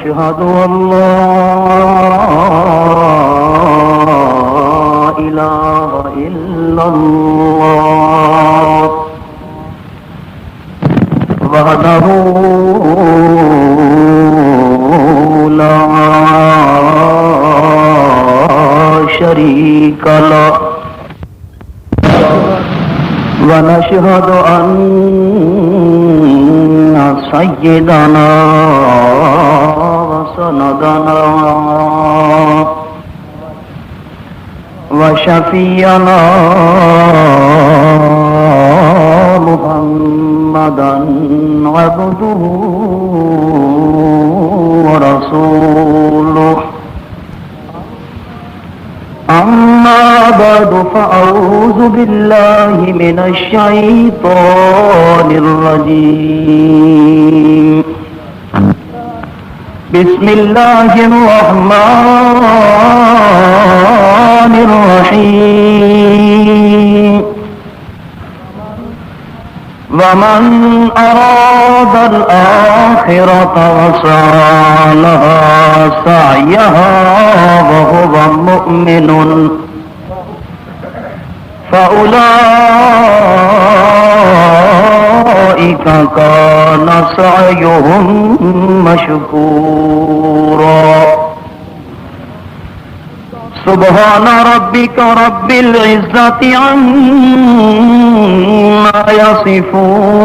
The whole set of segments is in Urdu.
ونشهد أن لا إله إلا الله وحده لا شريك له ونشهد أن سيدنا وسندنا وشفيعنا محمدا عبده ورسوله أما بعد فأعوذ بالله من الشيطان الرجيم بسم الله الرحمن الرحيم ومن أراد الآخرة وسعى لها سعيها وهو مؤمن فأولئك كان سعيهم مشكورا سبحان ربك رب العزة عما يصفون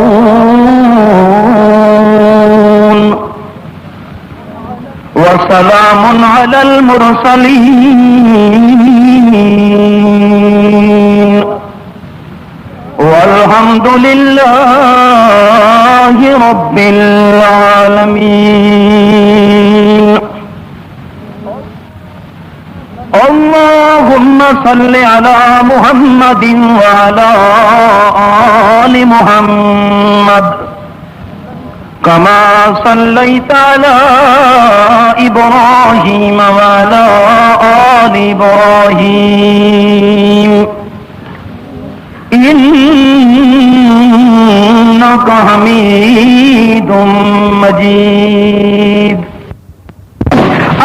وسلام على المرسلين والحمد لله رب العالمين اللهم صل على محمد وعلى آل محمد كما صليت على إبراهيم وعلى آل إبراهيم إنك حميد مجيد.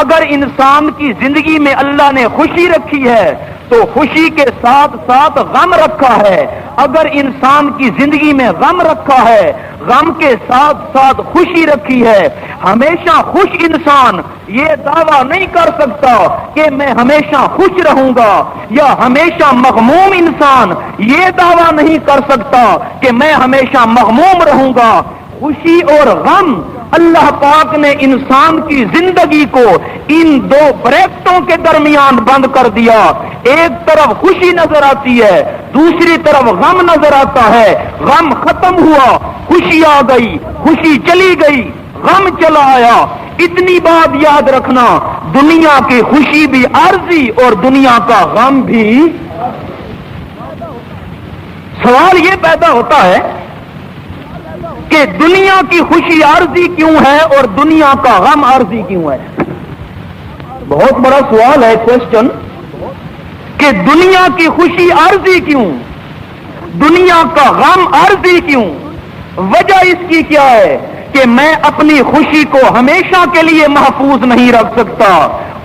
اگر انسان کی زندگی میں اللہ نے خوشی رکھی ہے تو خوشی کے ساتھ ساتھ غم رکھا ہے. اگر انسان کی زندگی میں غم رکھا ہے غم کے ساتھ ساتھ خوشی رکھی ہے. ہمیشہ خوش انسان یہ دعویٰ نہیں کر سکتا کہ میں ہمیشہ خوش رہوں گا، یا ہمیشہ مغموم انسان یہ دعویٰ نہیں کر سکتا کہ میں ہمیشہ مغموم رہوں گا. خوشی اور غم اللہ پاک نے انسان کی زندگی کو ان دو بریکٹوں کے درمیان بند کر دیا. ایک طرف خوشی نظر آتی ہے، دوسری طرف غم نظر آتا ہے. غم ختم ہوا، خوشی آ گئی، خوشی چلی گئی، غم چلا آیا. اتنی بات یاد رکھنا، دنیا کی خوشی بھی عارضی اور دنیا کا غم بھی. سوال یہ پیدا ہوتا ہے کہ دنیا کی خوشی عارضی کیوں ہے اور دنیا کا غم عارضی کیوں ہے؟ بہت بڑا سوال ہے، کوشچن، کہ دنیا کی خوشی عارضی کیوں، دنیا کا غم عارضی کیوں؟ وجہ اس کی کیا ہے کہ میں اپنی خوشی کو ہمیشہ کے لیے محفوظ نہیں رکھ سکتا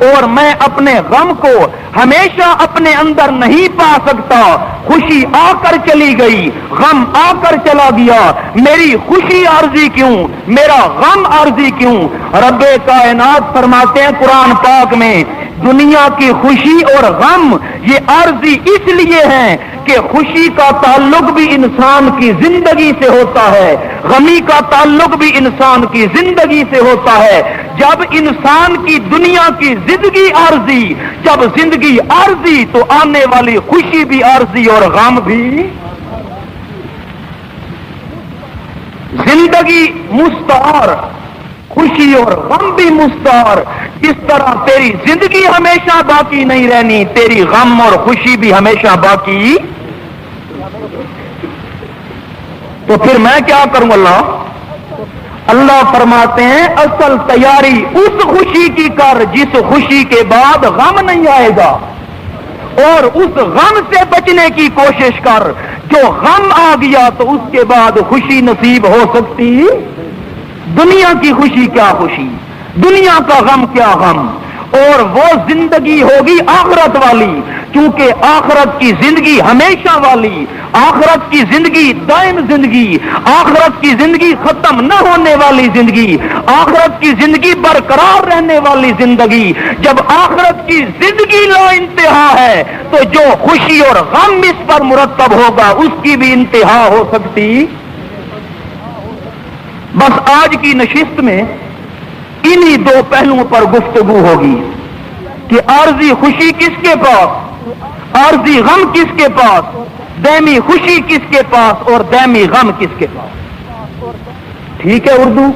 اور میں اپنے غم کو ہمیشہ اپنے اندر نہیں پا سکتا. خوشی آ کر چلی گئی، غم آ کر چلا گیا. میری خوشی عارضی کیوں، میرا غم عارضی کیوں؟ رب کائنات فرماتے ہیں قرآن پاک میں، دنیا کی خوشی اور غم یہ عارضی اس لیے ہیں کہ خوشی کا تعلق بھی انسان کی زندگی سے ہوتا ہے، غمی کا تعلق بھی انسان کی زندگی سے ہوتا ہے. جب انسان کی دنیا کی زندگی عارضی، جب زندگی عارضی تو آنے والی خوشی بھی عارضی اور غم بھی. زندگی مستعار، خوشی اور غم بھی مستعار. جس طرح تیری زندگی ہمیشہ باقی نہیں رہنی، تیری غم اور خوشی بھی ہمیشہ باقی. تو پھر میں کیا کروں؟ اللہ فرماتے ہیں اصل تیاری اس خوشی کی کر جس خوشی کے بعد غم نہیں آئے گا، اور اس غم سے بچنے کی کوشش کر جو غم آ گیا تو اس کے بعد خوشی نصیب ہو سکتی. دنیا کی خوشی کیا خوشی، دنیا کا غم کیا غم، اور وہ زندگی ہوگی آخرت والی، کیونکہ آخرت کی زندگی ہمیشہ والی، آخرت کی زندگی دائم زندگی، آخرت کی زندگی ختم نہ ہونے والی زندگی، آخرت کی زندگی برقرار رہنے والی زندگی۔ جب آخرت کی زندگی لا انتہا ہے تو جو خوشی اور غم اس پر مرتب ہوگا اس کی بھی انتہا ہو سکتی۔ بس آج کی نشست میں انہی دو پہلوؤں پر گفتگو ہوگی کہ عارضی خوشی کس کے پاس، عارضی غم کس کے پاس، دائمی خوشی کس کے پاس اور دائمی غم کس کے پاس۔ ٹھیک ہے اردو؟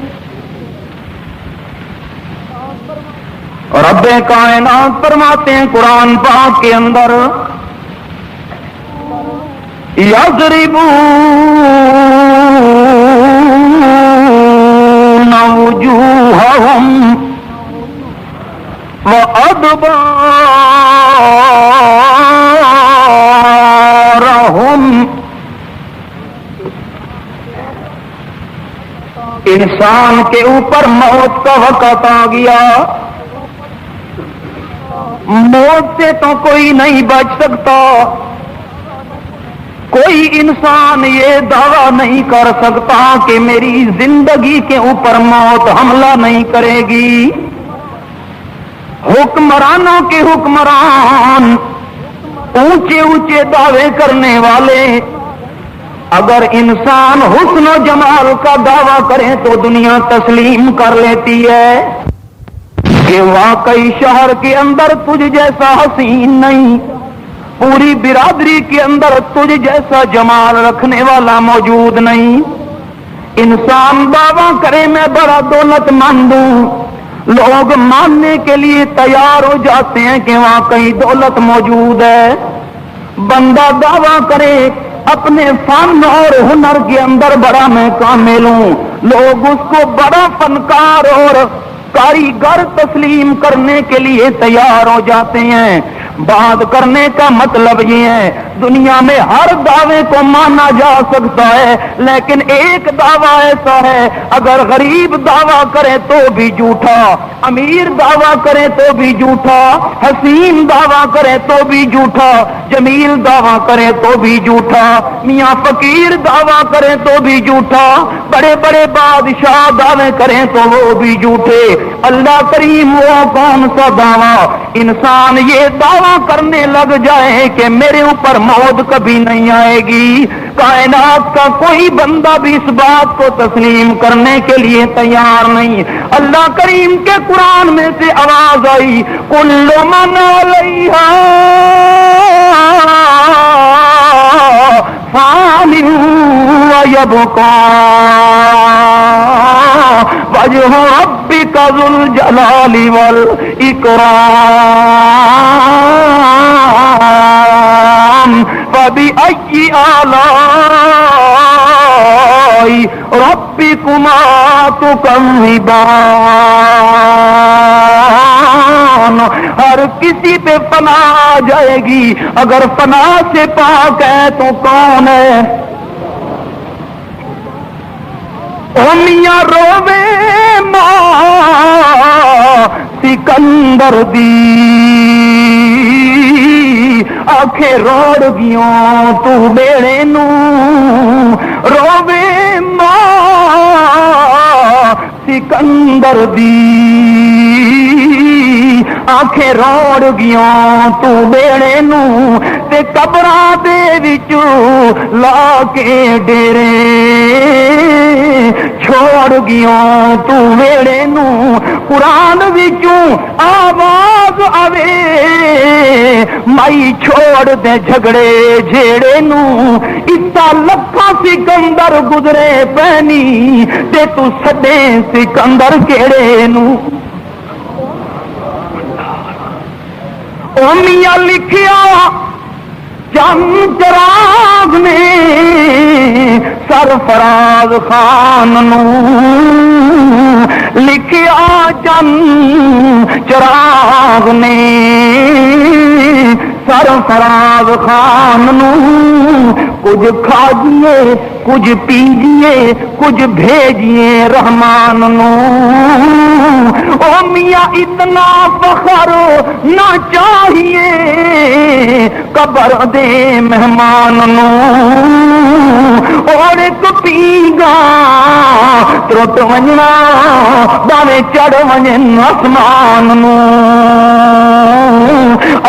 رب کائنات فرماتے ہیں قرآن پاک کے اندر، وجوہہم وادبارہم۔ انسان کے اوپر موت کا وقت آ گیا، موت سے تو کوئی نہیں بچ سکتا، کوئی انسان یہ دعویٰ نہیں کر سکتا کہ میری زندگی کے اوپر موت حملہ نہیں کرے گی۔ حکمرانوں کے حکمران، اونچے اونچے دعوے کرنے والے، اگر انسان حسن و جمال کا دعویٰ کرے تو دنیا تسلیم کر لیتی ہے کہ واقعی شہر کے اندر تجھ جیسا حسین نہیں، پوری برادری کے اندر تجھ جیسا جمال رکھنے والا موجود نہیں۔ انسان دعویٰ کرے میں بڑا دولت مند ہوں، لوگ ماننے کے لیے تیار ہو جاتے ہیں کہ واقعی دولت موجود ہے۔ بندہ دعویٰ کرے اپنے فن اور ہنر کے اندر بڑا میں کامل ہوں، لوگ اس کو بڑا فنکار اور کاریگر تسلیم کرنے کے لیے تیار ہو جاتے ہیں۔ بات کرنے کا مطلب یہ ہے دنیا میں ہر دعوے کو مانا جا سکتا ہے، لیکن ایک دعویٰ ایسا ہے اگر غریب دعویٰ کرے تو بھی جھوٹا، امیر دعویٰ کرے تو بھی جھوٹا، حسین دعویٰ کرے تو بھی جھوٹا، جمیل دعویٰ کرے تو بھی جھوٹا، میاں فقیر دعویٰ کرے تو بھی جھوٹا، بڑے بڑے بادشاہ دعوے کریں تو وہ بھی جھوٹے۔ اللہ کریم وہ کون سا دعویٰ انسان یہ دعویٰ کرنے لگ جائے کہ میرے اوپر موت کبھی نہیں آئے گی، کائنات کا کوئی بندہ بھی اس بات کو تسلیم کرنے کے لیے تیار نہیں۔ اللہ کریم کے قرآن میں سے آواز آئی، کل من علیہا فان ویبقا وجہ ربک ذو الجلال والاکرام فبأی آلاء ربکما تکذبان۔ ہر کسی پہ فنا آ جائے گی، اگر فنا سے پاک ہے تو کون ہے؟ او میاں رووے ماں سکندر دی آنکھیں روڑ گیوں تو بیڑے نو، رووے ماں سکندر دی آنکھیں روڑ گیوں تو بیڑے نو، تے قبراں دے وچوں لا کے ڈیرے چھوڑ گیوں تو ویڑے نو۔ قرآن وچوں آواز آوے مائی چھوڑ دے جھگڑے جھیڑے نو، اتا لکھاں سکندر گزرے پینی تے تو سدے سکندر کیڑے نو۔ او میاں لکھیا چند چراغ نے سرفراز خان نو، لکھیا چند چراغ نے سرفراز سراغ خان نو کچھ کھاجیے کچھ پیجیے کچھ بھیجیے رحمان نو او میاں اتنا فخر نہ چاہیے قبر دے مہمان نو اور ایک پیگا ترٹ ونجنا باوے چڑھ ونجن آسمان نو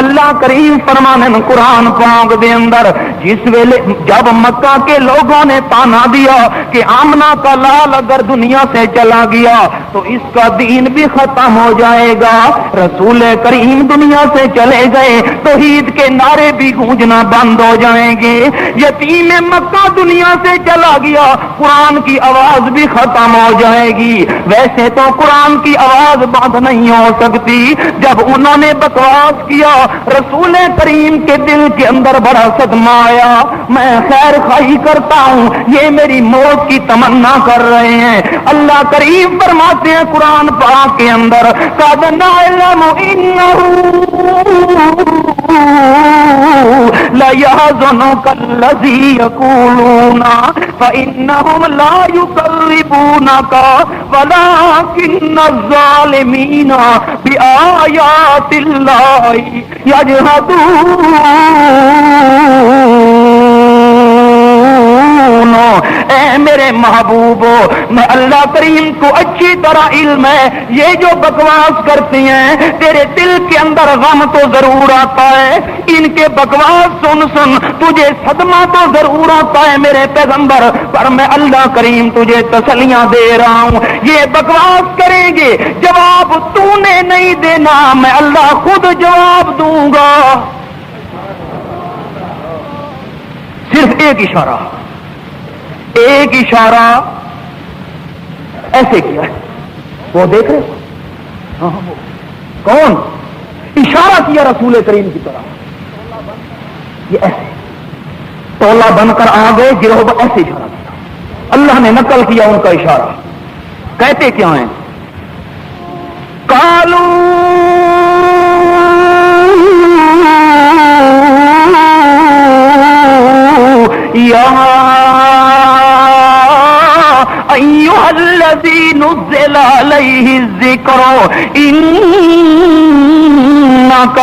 اللہ کریم فرمانے قرآن پاک دے اندر جس ویلے جب مکہ کے لوگوں نے تانا دیا کہ آمنہ کا لال اگر دنیا سے چلا گیا تو اس کا دین بھی ختم ہو جائے گا، رسول کریم دنیا سے چلے گئے توحید کے نعرے بھی گونجنا بند ہو جائیں گے، یتیم مکہ دنیا سے چلا گیا قرآن کی آواز بھی ختم ہو جائے گی۔ ویسے تو قرآن کی آواز بند نہیں ہو سکتی، جب انہوں نے بکواس کیا رسول کریم کے دل کے اندر بڑا صدمہ آیا، میں خیر خواہی کرتا ہوں یہ میری موت کی تمنا کر رہے ہیں۔ اللہ کریم فرماتے ہیں قرآن پاک کے اندر قَدْ نَعْلَمُ إِنَّهُ لَيَحْزُنُكَ الَّذِي يَقُولُونَ فَإِنَّهُمْ لَا يُكَذِّبُونَكَ وَلَكِنَّ الظَّالِمِينَ بِآيَاتِ اللَّهِ يَجْحَدُونَ۔ اے میرے محبوبو، میں اللہ کریم کو اچھی طرح علم ہے یہ جو بکواس کرتی ہیں تیرے دل کے اندر غم تو ضرور آتا ہے، ان کے بکواس سن سن تجھے صدمہ تو ضرور آتا ہے میرے پیغمبر، پر میں اللہ کریم تجھے تسلیاں دے رہا ہوں، یہ بکواس کریں گے جواب تو نے نہیں دینا، میں اللہ خود جواب دوں گا۔ صرف ایک اشارہ ایسے کیا ہے، وہ دیکھ رہے ہاں وہ کون اشارہ کیا رسول کریم کی طرح، یہ ایسے تولا بن کر آ گئے گروہ، ایسے اشارہ کیا، اللہ نے نقل کیا ان کا اشارہ، کہتے کیا ہیں کالو یا ایھا الذی نزل علیہ الذکر انک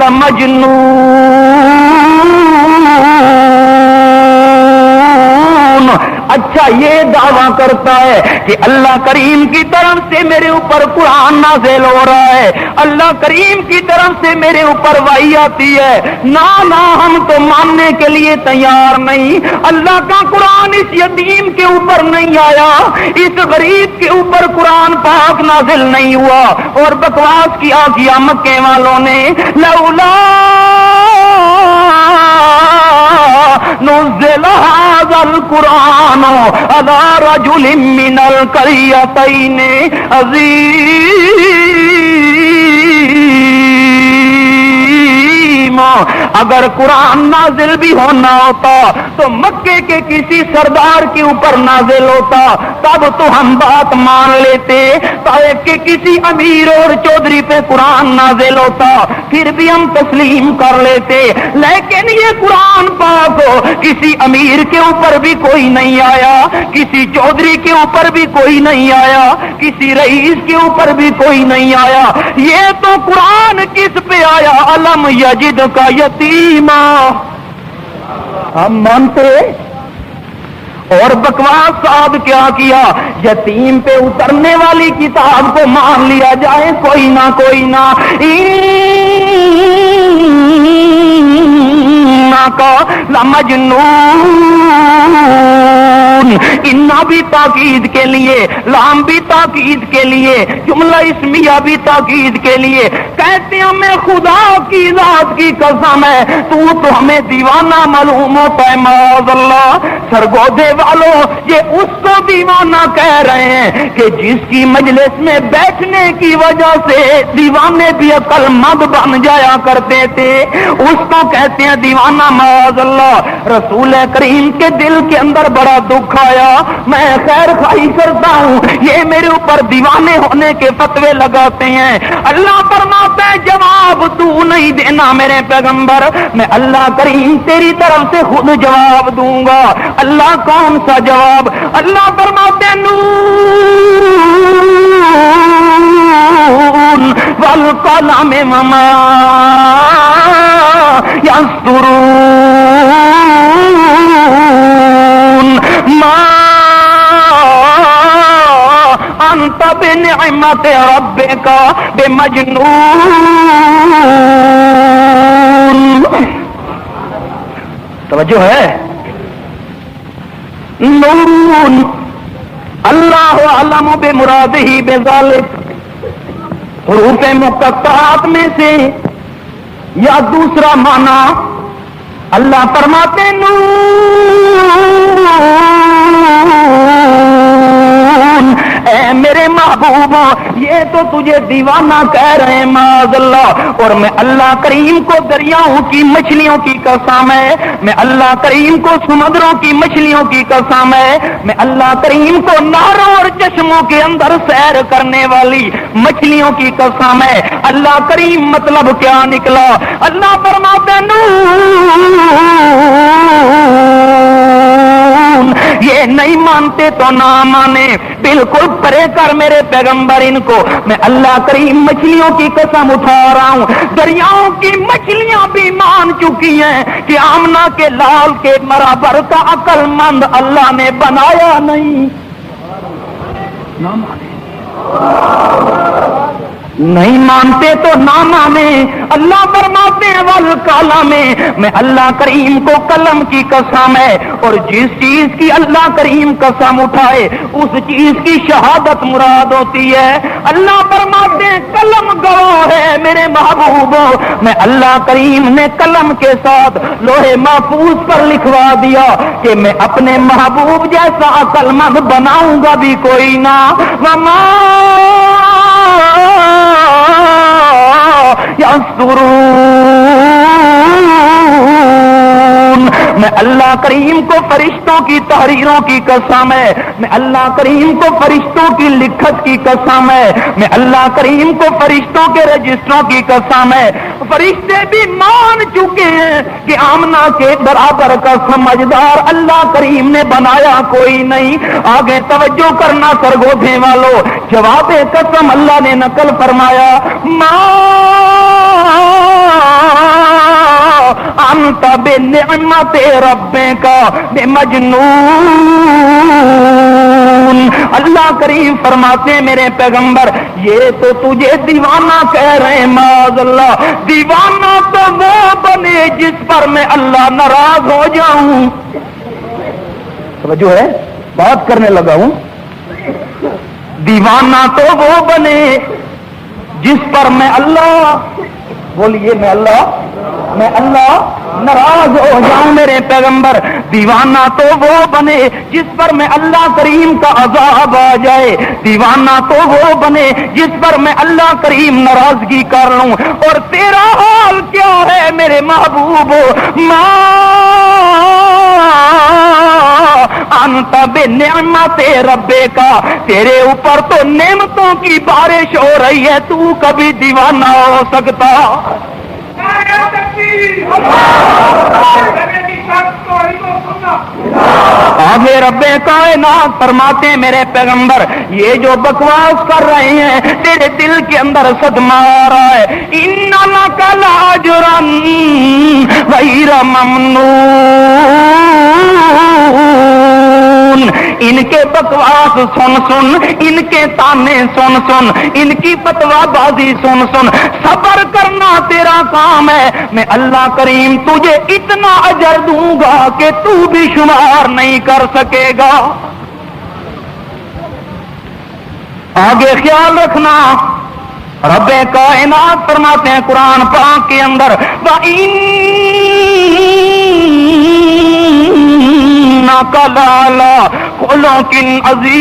لمجنون۔ اچھا یہ دعویٰ کرتا ہے کہ اللہ کریم کی طرف سے میرے اوپر قرآن نازل ہو رہا ہے، اللہ کریم کی طرف سے میرے اوپر وحی آتی ہے، نہ ہم تو ماننے کے لیے تیار نہیں، اللہ کا قرآن اس یتیم کے اوپر نہیں آیا، اس غریب کے اوپر قرآن پاک نازل نہیں ہوا، اور بکواس کیا مکے والوں نے لولا نزل هذا القرآن على رجل من القريتين عظيم، اگر قرآن نازل بھی ہونا ہوتا تو مکے کے کسی سردار کے اوپر نازل ہوتا تب تو ہم بات مان لیتے، کہ کسی امیر اور چودھری پہ قرآن نازل ہوتا پھر بھی ہم تسلیم کر لیتے، لیکن یہ قرآن پاک کسی امیر کے اوپر بھی کوئی نہیں آیا، کسی چودھری کے اوپر بھی کوئی نہیں آیا، کسی رئیس کے اوپر بھی کوئی نہیں آیا، یہ تو قرآن کس پہ آیا؟ علم یجد کا یتیما، ہم مانتے۔ اور بکواس صاحب کیا یتیم پہ اترنے والی کتاب کو مان لیا جائے، کوئی نہ کا لمجنون، انا بھی تاکید کے لیے، لام بھی تاکید کے لیے، جملہ اسمیہ بھی تاکید کے لیے، کہتے ہیں میں خدا کی ذات کی قسم ہے تو ہمیں دیوانہ معلوم ہوتا ہے، معاذ اللہ۔ سرگودے والوں یہ اس کو دیوانہ کہہ رہے ہیں کہ جس کی مجلس میں بیٹھنے کی وجہ سے دیوانے بھی عقل مند بن جایا کرتے تھے، اس کو کہتے ہیں دیوانہ معاذ اللہ رسول کریم کے دل کے اندر بڑا دکھ آیا. میں خیر خواہی کرتا ہوں, یہ میرے اوپر دیوانے ہونے کے فتوے لگاتے ہیں. اللہ فرماتا ہے جواب تو نہیں دینا میرے پیغمبر, میں اللہ کریم تیری طرف سے خود جواب دوں گا. اللہ کون سا جواب؟ اللہ فرماتے ہیں نون والقلم وما يسطرون ما انت بنعمت ربک بمجنون. توجہ ہے. نون اللہ علم بمرادہ بذالک, حروف مقطعات میں سے یا دوسرا معنی اللہ فرماتے نون اے میرے محبوب یہ تو تجھے دیوانہ کہہ رہے ہیں معاذ اللہ, اور میں اللہ کریم کو دریاؤں کی مچھلیوں کی قسم ہے, میں اللہ کریم کو سمندروں کی مچھلیوں کی قسم ہے, میں اللہ کریم کو نہروں اور چشموں کے اندر سیر کرنے والی مچھلیوں کی قسم ہے. اللہ کریم مطلب کیا نکلا؟ اللہ فرماتے ہیں نون, یہ نہیں مانتے تو نہ مانے, بالکل پرے کر میرے پیغمبر ان کو. میں اللہ کریم مچھلیوں کی قسم اٹھا رہا ہوں, دریاؤں کی مچھلیاں بھی مان چکی ہیں کہ آمنہ کے لال کے برابر کا عقل مند اللہ نے بنایا نہیں. نہ مانے, نہیں مانتے تو نہ مانے. اللہ فرماتے ہیں والقلم, میں اللہ کریم کو قلم کی قسم ہے, اور جس چیز کی اللہ کریم قسم اٹھائے اس چیز کی شہادت مراد ہوتی ہے. اللہ فرماتے ہیں قلم گواہ ہے میرے محبوبوں, میں اللہ کریم نے قلم کے ساتھ لوہے محفوظ پر لکھوا دیا کہ میں اپنے محبوب جیسا عقل مند بناؤں گا بھی کوئی نہ. وما یسطرون, میں اللہ کریم کو فرشتوں کی تحریروں کی قسم ہے, میں اللہ کریم کو فرشتوں کی لکھت کی قسم ہے, میں اللہ کریم کو فرشتوں کے رجسٹروں کی قسم ہے. فرشتے بھی مان چکے ہیں کہ آمنہ کے برابر کا سمجھدار اللہ کریم نے بنایا کوئی نہیں. آگے توجہ کرنا سرگوشے والو, جواب قسم اللہ نے نقل فرمایا انت بنعمت ربک بمجنون. اللہ کریم فرماتے ہیں میرے پیغمبر یہ تو تجھے دیوانہ کہہ رہے ہیں معاذ اللہ. دیوانہ تو وہ بنے جس پر میں اللہ ناراض ہو جاؤں. توجہ ہے, بات کرنے لگا ہوں. دیوانہ تو وہ بنے جس پر میں اللہ, بولیے میں اللہ ناراض ہو جاؤں میرے پیغمبر. دیوانہ تو وہ بنے جس پر میں اللہ کریم کا عذاب آ جائے, دیوانہ تو وہ بنے جس پر میں اللہ کریم ناراضگی کر لوں. اور تیرا حال کیا ہے میرے محبوب؟ انت بنعمت ربک, تیرے اوپر تو نعمتوں کی بارش ہو رہی ہے, تو کبھی دیوانہ ہو سکتا؟ آگے رب کائنات فرماتے ہیں میرے پیغمبر یہ جو بکواس کر رہے ہیں تیرے دل کے اندر صدمہ آ رہا ہے. ان لک لاجرا غیر ممنون, ان کے بکواس سن سن, ان کے تانے سن سن, ان کی فتوا بازی سن سن, صبر کرنا تیرا کام ہے. میں اللہ کریم تجھے اتنا اجر دوں گا کہ تو بھی شمار نہیں کر سکے گا. آگے خیال رکھنا, رب کائنات فرماتے ہیں قرآن پاک کے اندر وَإِنَّكَ لَعَلَىٰ خُلُقٍ عَظِيمٍ,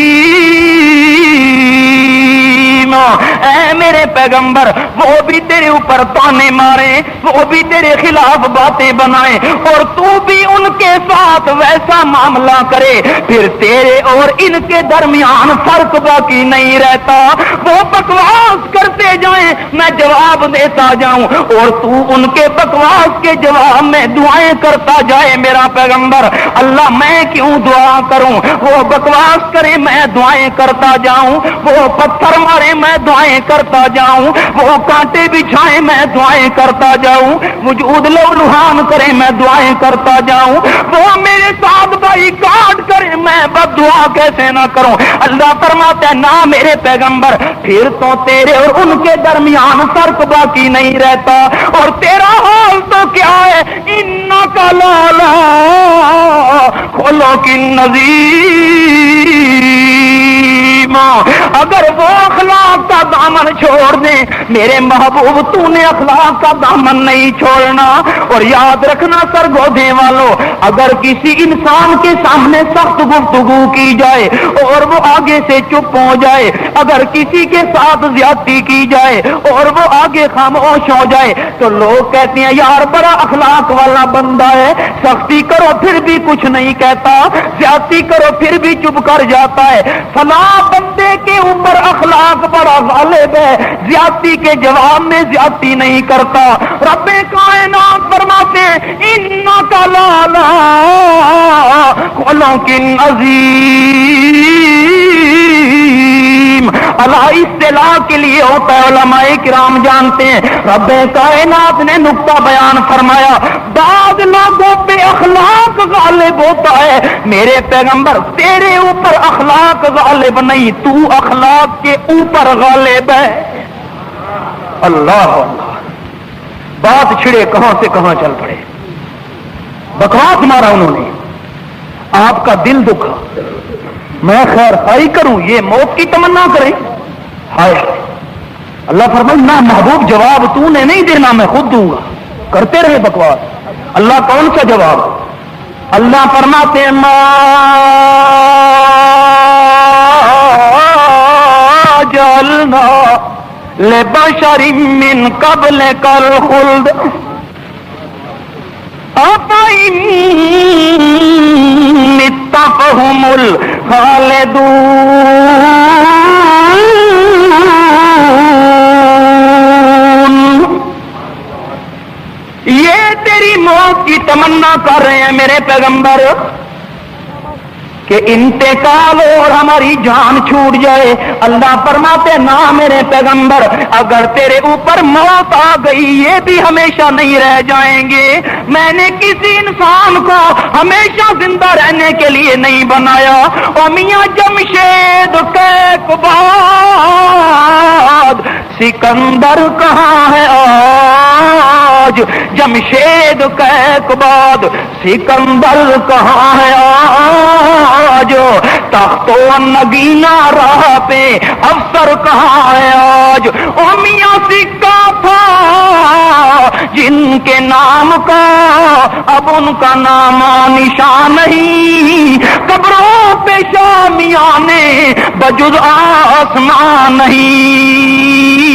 اے میرے پیغمبر وہ بھی تیرے اوپر تانے مارے, وہ بھی تیرے خلاف باتیں بنائے اور تو بھی ان کے ساتھ ویسا معاملہ کرے, پھر تیرے اور ان کے درمیان فرق باقی نہیں رہتا. وہ بکواس کرتے جائیں میں جواب دیتا جاؤں اور تو ان کے بکواس کے جواب میں دعائیں کرتا جائے. میرا پیغمبر اللہ میں کیوں دعا کروں؟ وہ بکواس کرے میں دعائیں کرتا جاؤں, وہ پتھر مارے میں دعائیں کرتا جاؤں, وہ کانٹے بچھائے میں دعائیں کرتا جاؤں, وجود لہلہان کرے میں دعائیں کرتا جاؤں, وہ میرے ساتھ بھائی کاٹ کرے میں بد دعا کیسے نہ کروں؟ اللہ فرماتا ہے نہ میرے پیغمبر, پھر تو تیرے اور ان کے درمیان فرق باقی نہیں رہتا. اور تیرا حال تو کیا ہے؟ انکا لالا خلق نظیم. اگر وہ اخلاق کا دامن چھوڑ دیں میرے محبوب, تو نے اخلاق کا دامن نہیں چھوڑنا. اور یاد رکھنا سرگودے والوں, اگر کسی انسان کے سامنے سخت گفتگو کی جائے اور وہ آگے سے چپ ہو جائے, اگر کسی کے ساتھ زیادتی کی جائے اور وہ آگے خاموش ہو جائے, تو لوگ کہتے ہیں یار بڑا اخلاق والا بندہ ہے, سختی کرو پھر بھی کچھ نہیں کہتا, زیادتی کرو پھر بھی چپ کر جاتا ہے. فلاں بندے کے اوپر اخلاق بڑا غالب ہے, زیادتی کے جواب میں زیادتی نہیں کرتا. رب کائنات فرماتے ہیں انکا لالا خلق عظیم. اللہ اصطلاح کے لیے ہوتا ہے, علماء کرام جانتے ہیں. رب کائنات نے نقطہ بیان فرمایا, بعض لوگوں پہ اخلاق غالب ہوتا ہے, میرے پیغمبر تیرے اوپر اخلاق غالب نہیں, تو اخلاق کے اوپر غالب ہے. اللہ اللہ, بات چھڑے کہاں سے کہاں چل پڑے. بکواس مارا انہوں نے, آپ کا دل دکھا, میں خیر خائی کروں یہ موت کی تمنا کریں. ہائے اللہ فرمائے نہ محبوب جواب تو نے نہیں دینا, میں خود دوں گا. کرتے رہے بکواس. اللہ کون سا جواب؟ اللہ فرماتے ہیں ما جعلنا لبشر من قبلک الخلد افإن مت فهم الخالدون. یہ تیری موت کی تمنا کر رہے ہیں میرے پیغمبر کہ انتقال ہو اور ہماری جان چھوٹ جائے. اللہ فرماتے نہ میرے پیغمبر, اگر تیرے اوپر موت آ گئی یہ بھی ہمیشہ نہیں رہ جائیں گے. میں نے کسی انسان کو ہمیشہ زندہ رہنے کے لیے نہیں بنایا. اور میاں جمشید کے بعد سکندر کہاں ہے آج؟ جمشید کے بعد سکندر کہاں ہے آج؟ تخت و نگینا راہ پہ افسر کہاں ہے آج؟ او میاں سکہ تھا جن کے نام کا اب ان کا نام نشان نہیں, قبروں پہ شامیاں نے بجز آسمان نہیں.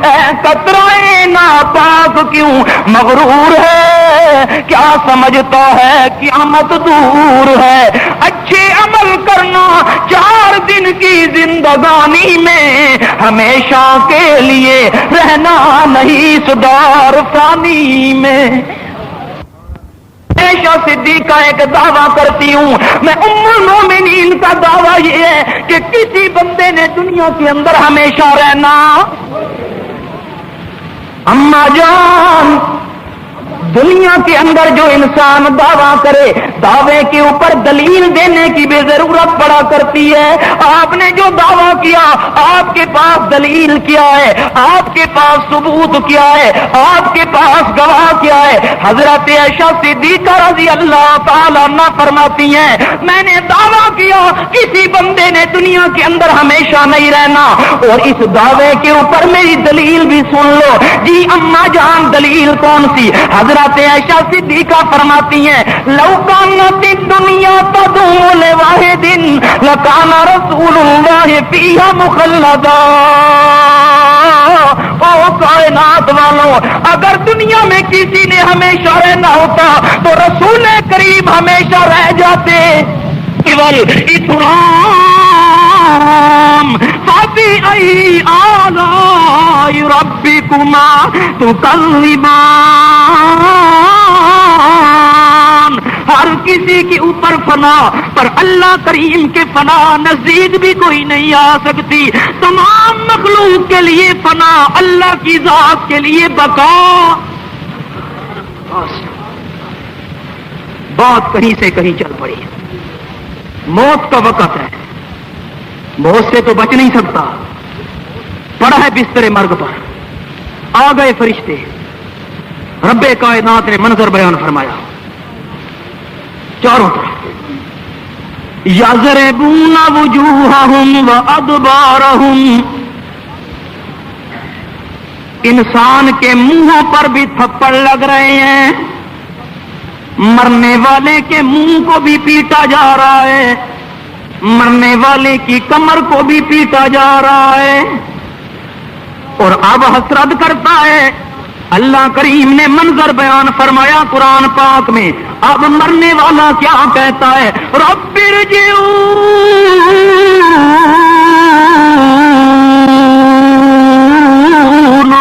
اے قطرہ ناپاک کیوں مغرور ہے, کیا سمجھتا ہے قیامت دور ہے. اچھے عمل کرنا 4 دن کی زندگانی میں, ہمیشہ کے لیے رہنا نہیں سدار فانی میں. ہمیشہ صدیقہ ایک دعویٰ کرتی ہوں میں, ام المومنین کا دعویٰ یہ ہے کہ کسی بندے نے دنیا کے اندر ہمیشہ رہنا. اما جان دنیا کے اندر جو انسان دعویٰ کرے, دعوے کے اوپر دلیل دینے کی بھی ضرورت پڑا کرتی ہے. آپ نے جو دعویٰ کیا آپ کے پاس دلیل کیا ہے, آپ کے پاس ثبوت کیا ہے, آپ کے پاس گواہ کیا ہے؟ حضرت عائشہ صدیقہ رضی اللہ تعالیٰ عنہا فرماتی ہیں میں نے دعویٰ کیا کسی بندے نے دنیا کے اندر ہمیشہ نہیں رہنا, اور اس دعوے کے اوپر میری دلیل بھی سن لو. جی اما جان دلیل کون سی؟ حضرت حضرت عائشہ صدیقہ فرماتی ہیں لو کانت الدنیا تدوم لواحد لکان رسول اللہ فیہا مخلدا. او کائنات والوں، اگر دنیا میں کسی نے ہمیشہ رہنا ہوتا تو رسول کریم ہمیشہ رہ جاتے. اترام فبأي آلاء ربكما تكذبان. ہر کسی کے اوپر فنا، پر اللہ کریم کے فنا نزدیک بھی کوئی نہیں آ سکتی. تمام مخلوق کے لیے فنا، اللہ کی ذات کے لیے بقا. بات کہیں سے کہیں چل پڑی. موت کا وقت ہے، موت سے تو بچ نہیں سکتا. پڑا ہے بستر مرگ پر، آ گئے فرشتے. رب کائنات نے منظر بیان فرمایا چاروں طرف. یضربون وجوہہم وادبارہم، انسان کے منہوں پر بھی تھپڑ لگ رہے ہیں، مرنے والے کے منہ کو بھی پیٹا جا رہا ہے، مرنے والے کی کمر کو بھی پیٹا جا رہا ہے. اور اب حسرت کرتا ہے. اللہ کریم نے منظر بیان فرمایا قرآن پاک میں. اب مرنے والا کیا کہتا ہے؟ رب ارجعون،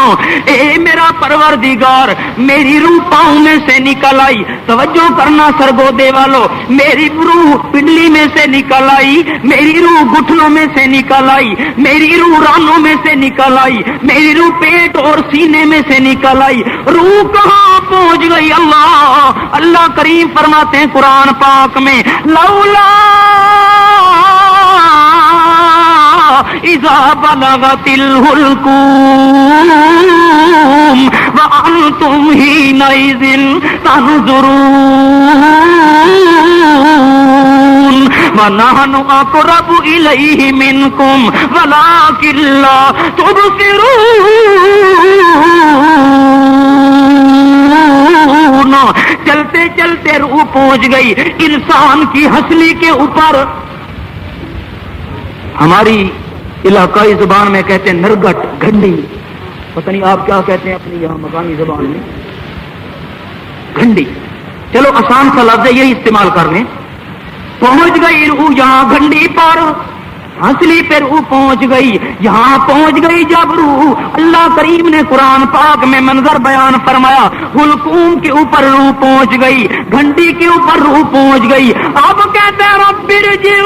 اے میرا پروردگار، میری روح پاؤں میں سے نکل آئی. توجہ کرنا سرگودے والو، میری روح پنڈلی میں سے نکل آئی، میری روح گھٹنوں میں سے نکل آئی، میری روح رانوں میں سے نکل آئی، میری روح پیٹ اور سینے میں سے نکل آئی. روح کہاں پہنچ گئی؟ اللہ کریم فرماتے ہیں قرآن پاک میں لولا اذا بلغت الحلقوم وانتم حينئذ تنظرون ونحن اقرب الیہ منکم ولکن لا تبصرون. چلتے چلتے روح پہنچ گئی انسان کی ہنسلی کے اوپر. ہماری علاقائی زبان میں کہتے ہیں نرگٹ، گھنڈی. پتہ نہیں آپ کیا کہتے ہیں اپنی یہاں مقامی زبان میں؟ گھنڈی. چلو آسان سا لفظ ہے، یہی استعمال کر لیں. پہنچ گئی روح یہاں گھنڈی پر، ہنسلی پہ روح پہنچ گئی. یہاں پہنچ گئی جب روح، اللہ کریم نے قرآن پاک میں منظر بیان فرمایا حلقوم کے اوپر روح پہنچ گئی، گھنٹی کے اوپر روح پہنچ گئی. اب کہتے ہیں رب ارجعون.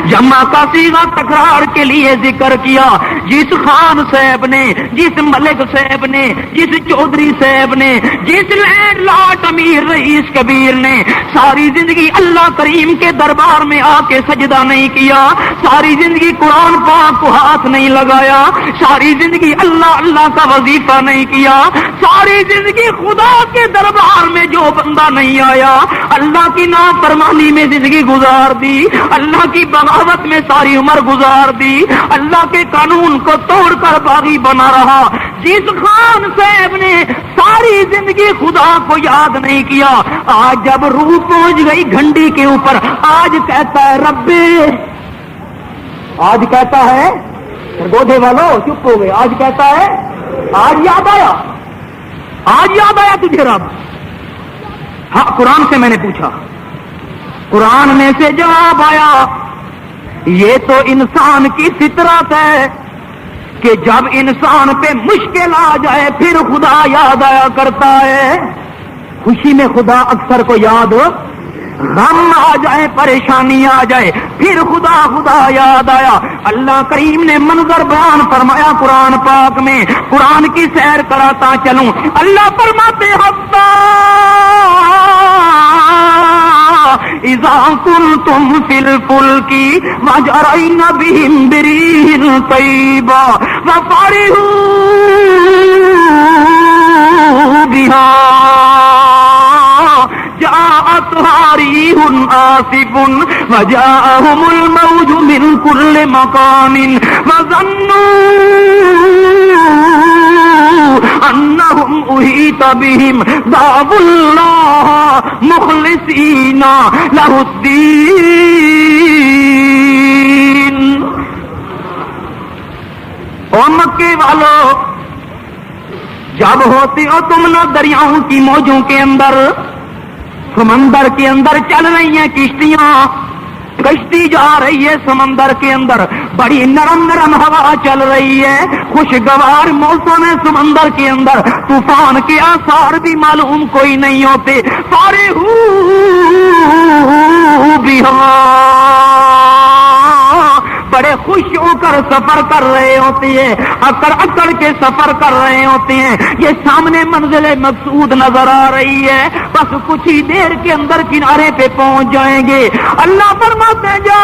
جمع کا صیغہ تکرار کے لیے ذکر کیا. جس خان صاحب نے، جس ملک صاحب نے، جس چودھری صاحب نے، جس لینڈ لاٹ امیر رئیس کبیر نے ساری زندگی اللہ کریم کے دربار میں آ کے سجدہ نہیں کیا، ساری زندگی قرآن پاک کو ہاتھ نہیں لگایا، ساری زندگی اللہ اللہ کا وظیفہ نہیں کیا، ساری زندگی خدا کے دربار میں جو بندہ نہیں آیا، اللہ کی نافرمانی میں زندگی گزار دی، اللہ کی بغاوت میں ساری عمر گزار دی، اللہ کے قانون کو توڑ کر باغی بنا رہا. جس خان صاحب نے ساری زندگی خدا کو یاد نہیں کیا، آج جب روح پہنچ گئی گھنٹی کے اوپر، آج کہتا ہے رب، آج کہتا ہے گودھے والو چپ ہو گئے، آج کہتا ہے آج یاد آیا، آج یاد آیا تجھے رب. ہاں قرآن سے میں نے پوچھا، قرآن میں سے جواب آیا یہ تو انسان کی فطرت ہے کہ جب انسان پہ مشکل آ جائے پھر خدا یاد آیا کرتا ہے. خوشی میں خدا اکثر کو یاد، غم آ جائے، پریشانی آ جائے پھر خدا خدا یاد آیا. اللہ کریم نے منظر بیان فرمایا قرآن پاک میں. قرآن کی سیر کراتا چلوں. اللہ فرماتے حتی اذا کنتم فی الفلک وجرین بہم بریح طیبہ وفرحوا بہا جاءتها ريح آصف وجاءهم الموج من كل مكان وظنوا أنهم أحيط بهم دعوا الله مخلصين له الدين. اور مکے والو، جب ہوتے ہو تم نہ دریاؤں کی موجوں کے اندر، سمندر کے اندر چل رہی ہیں کشتیاں، کشتی جا رہی ہے سمندر کے اندر، بڑی نرم نرم ہوا چل رہی ہے، خوشگوار موسم ہے سمندر کے اندر، طوفان کے آثار بھی معلوم کوئی نہیں ہوتے، سارے بھی ہوا بڑے خوش ہو کر سفر کر رہے ہوتے ہیں، اکڑ اکڑ کے سفر کر رہے ہوتے ہیں. یہ سامنے منزل مقصود نظر آ رہی ہے، بس کچھ ہی دیر کے اندر کنارے پہ پہنچ جائیں گے. اللہ فرماتے ہیں جا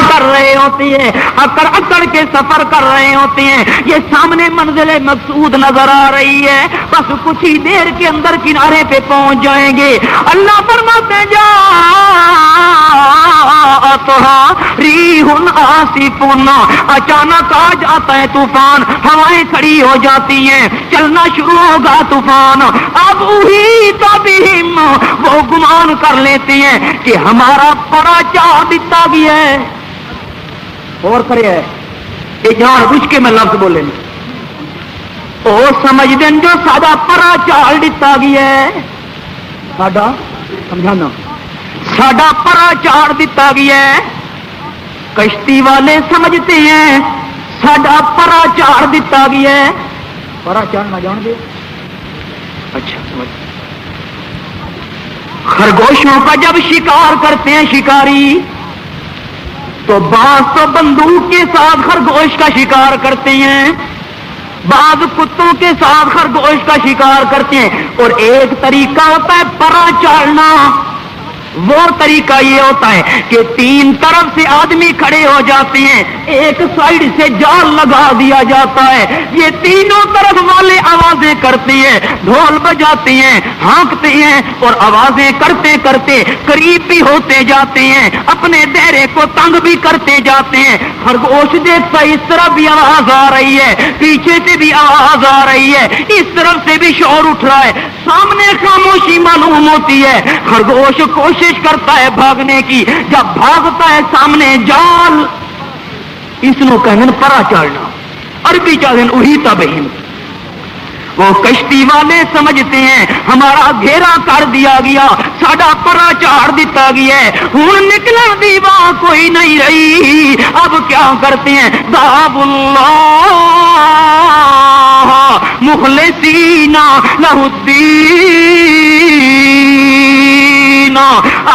کر رہے ہوتے ہیں، اکڑ اکڑ کے سفر کر رہے ہوتے ہیں. یہ سامنے منزل مقصود نظر آ رہی ہے، بس کچھ ہی دیر کے اندر کنارے پہ پہنچ جائیں گے. اللہ فرماتے ہیں جا ریح عاصف، اچانک آ جاتا ہے طوفان، ہوائیں کھڑی ہو جاتی ہیں، چلنا شروع ہوگا طوفان. اب احیط بہم، وہ گمان کر لیتے ہیں کہ ہمارا پڑا چاہ دیتا گیا ہے. اور کرے ہے یہ جان بوجھ کے میں لفظ بولے نہیں، اور سمجھ دیں جو ساڈا پرا چال دیتا گیا ہے، ساڈا سمجھانا ساڈا پرا چاڑ دیتا گیا ہے. کشتی والے سمجھتے ہیں ساڈا پرا چاڑ دیتا گیا ہے. پرا چاڑنا جان دے؟ اچھا سمجھ. خرگوشوں کا جب شکار کرتے ہیں شکاری، تو بعض تو بندوق کے ساتھ خرگوش کا شکار کرتے ہیں، بعض کتوں کے ساتھ خرگوش کا شکار کرتے ہیں. اور ایک طریقہ ہوتا ہے پرا چاڑنا، وہ طریقہ یہ ہوتا ہے کہ تین طرف سے آدمی کھڑے ہو جاتے ہیں، ایک سائیڈ سے جال لگا دیا جاتا ہے، یہ تینوں طرف والے آوازیں کرتے ہیں، ڈھول بجاتے ہیں، ہانکتے ہیں، اور آوازیں کرتے کرتے قریب بھی ہوتے جاتے ہیں، اپنے دائرے کو تنگ بھی کرتے جاتے ہیں. خرگوش دیکھتا اس طرف بھی آواز آ رہی ہے، پیچھے سے بھی آواز آ رہی ہے، اس طرف سے بھی شور اٹھ رہا ہے، سامنے خاموشی معلوم ہوتی ہے. خرگوش کوشش کرتا ہے بھاگنے کی، جب بھاگتا ہے سامنے جال، اس نو کہنے پرا چاڑنا، عربی چاہن احیط بہم. وہ کشتی والے سمجھتے ہیں ہمارا گھیرا کر دیا گیا، ساڈا پرا چاڑ دیتا گیا ہے، ہوں نکلن دی واہ کوئی نہیں رہی، اب کیا کرتے ہیں؟ باب اللہ مخلصین لہ الدین،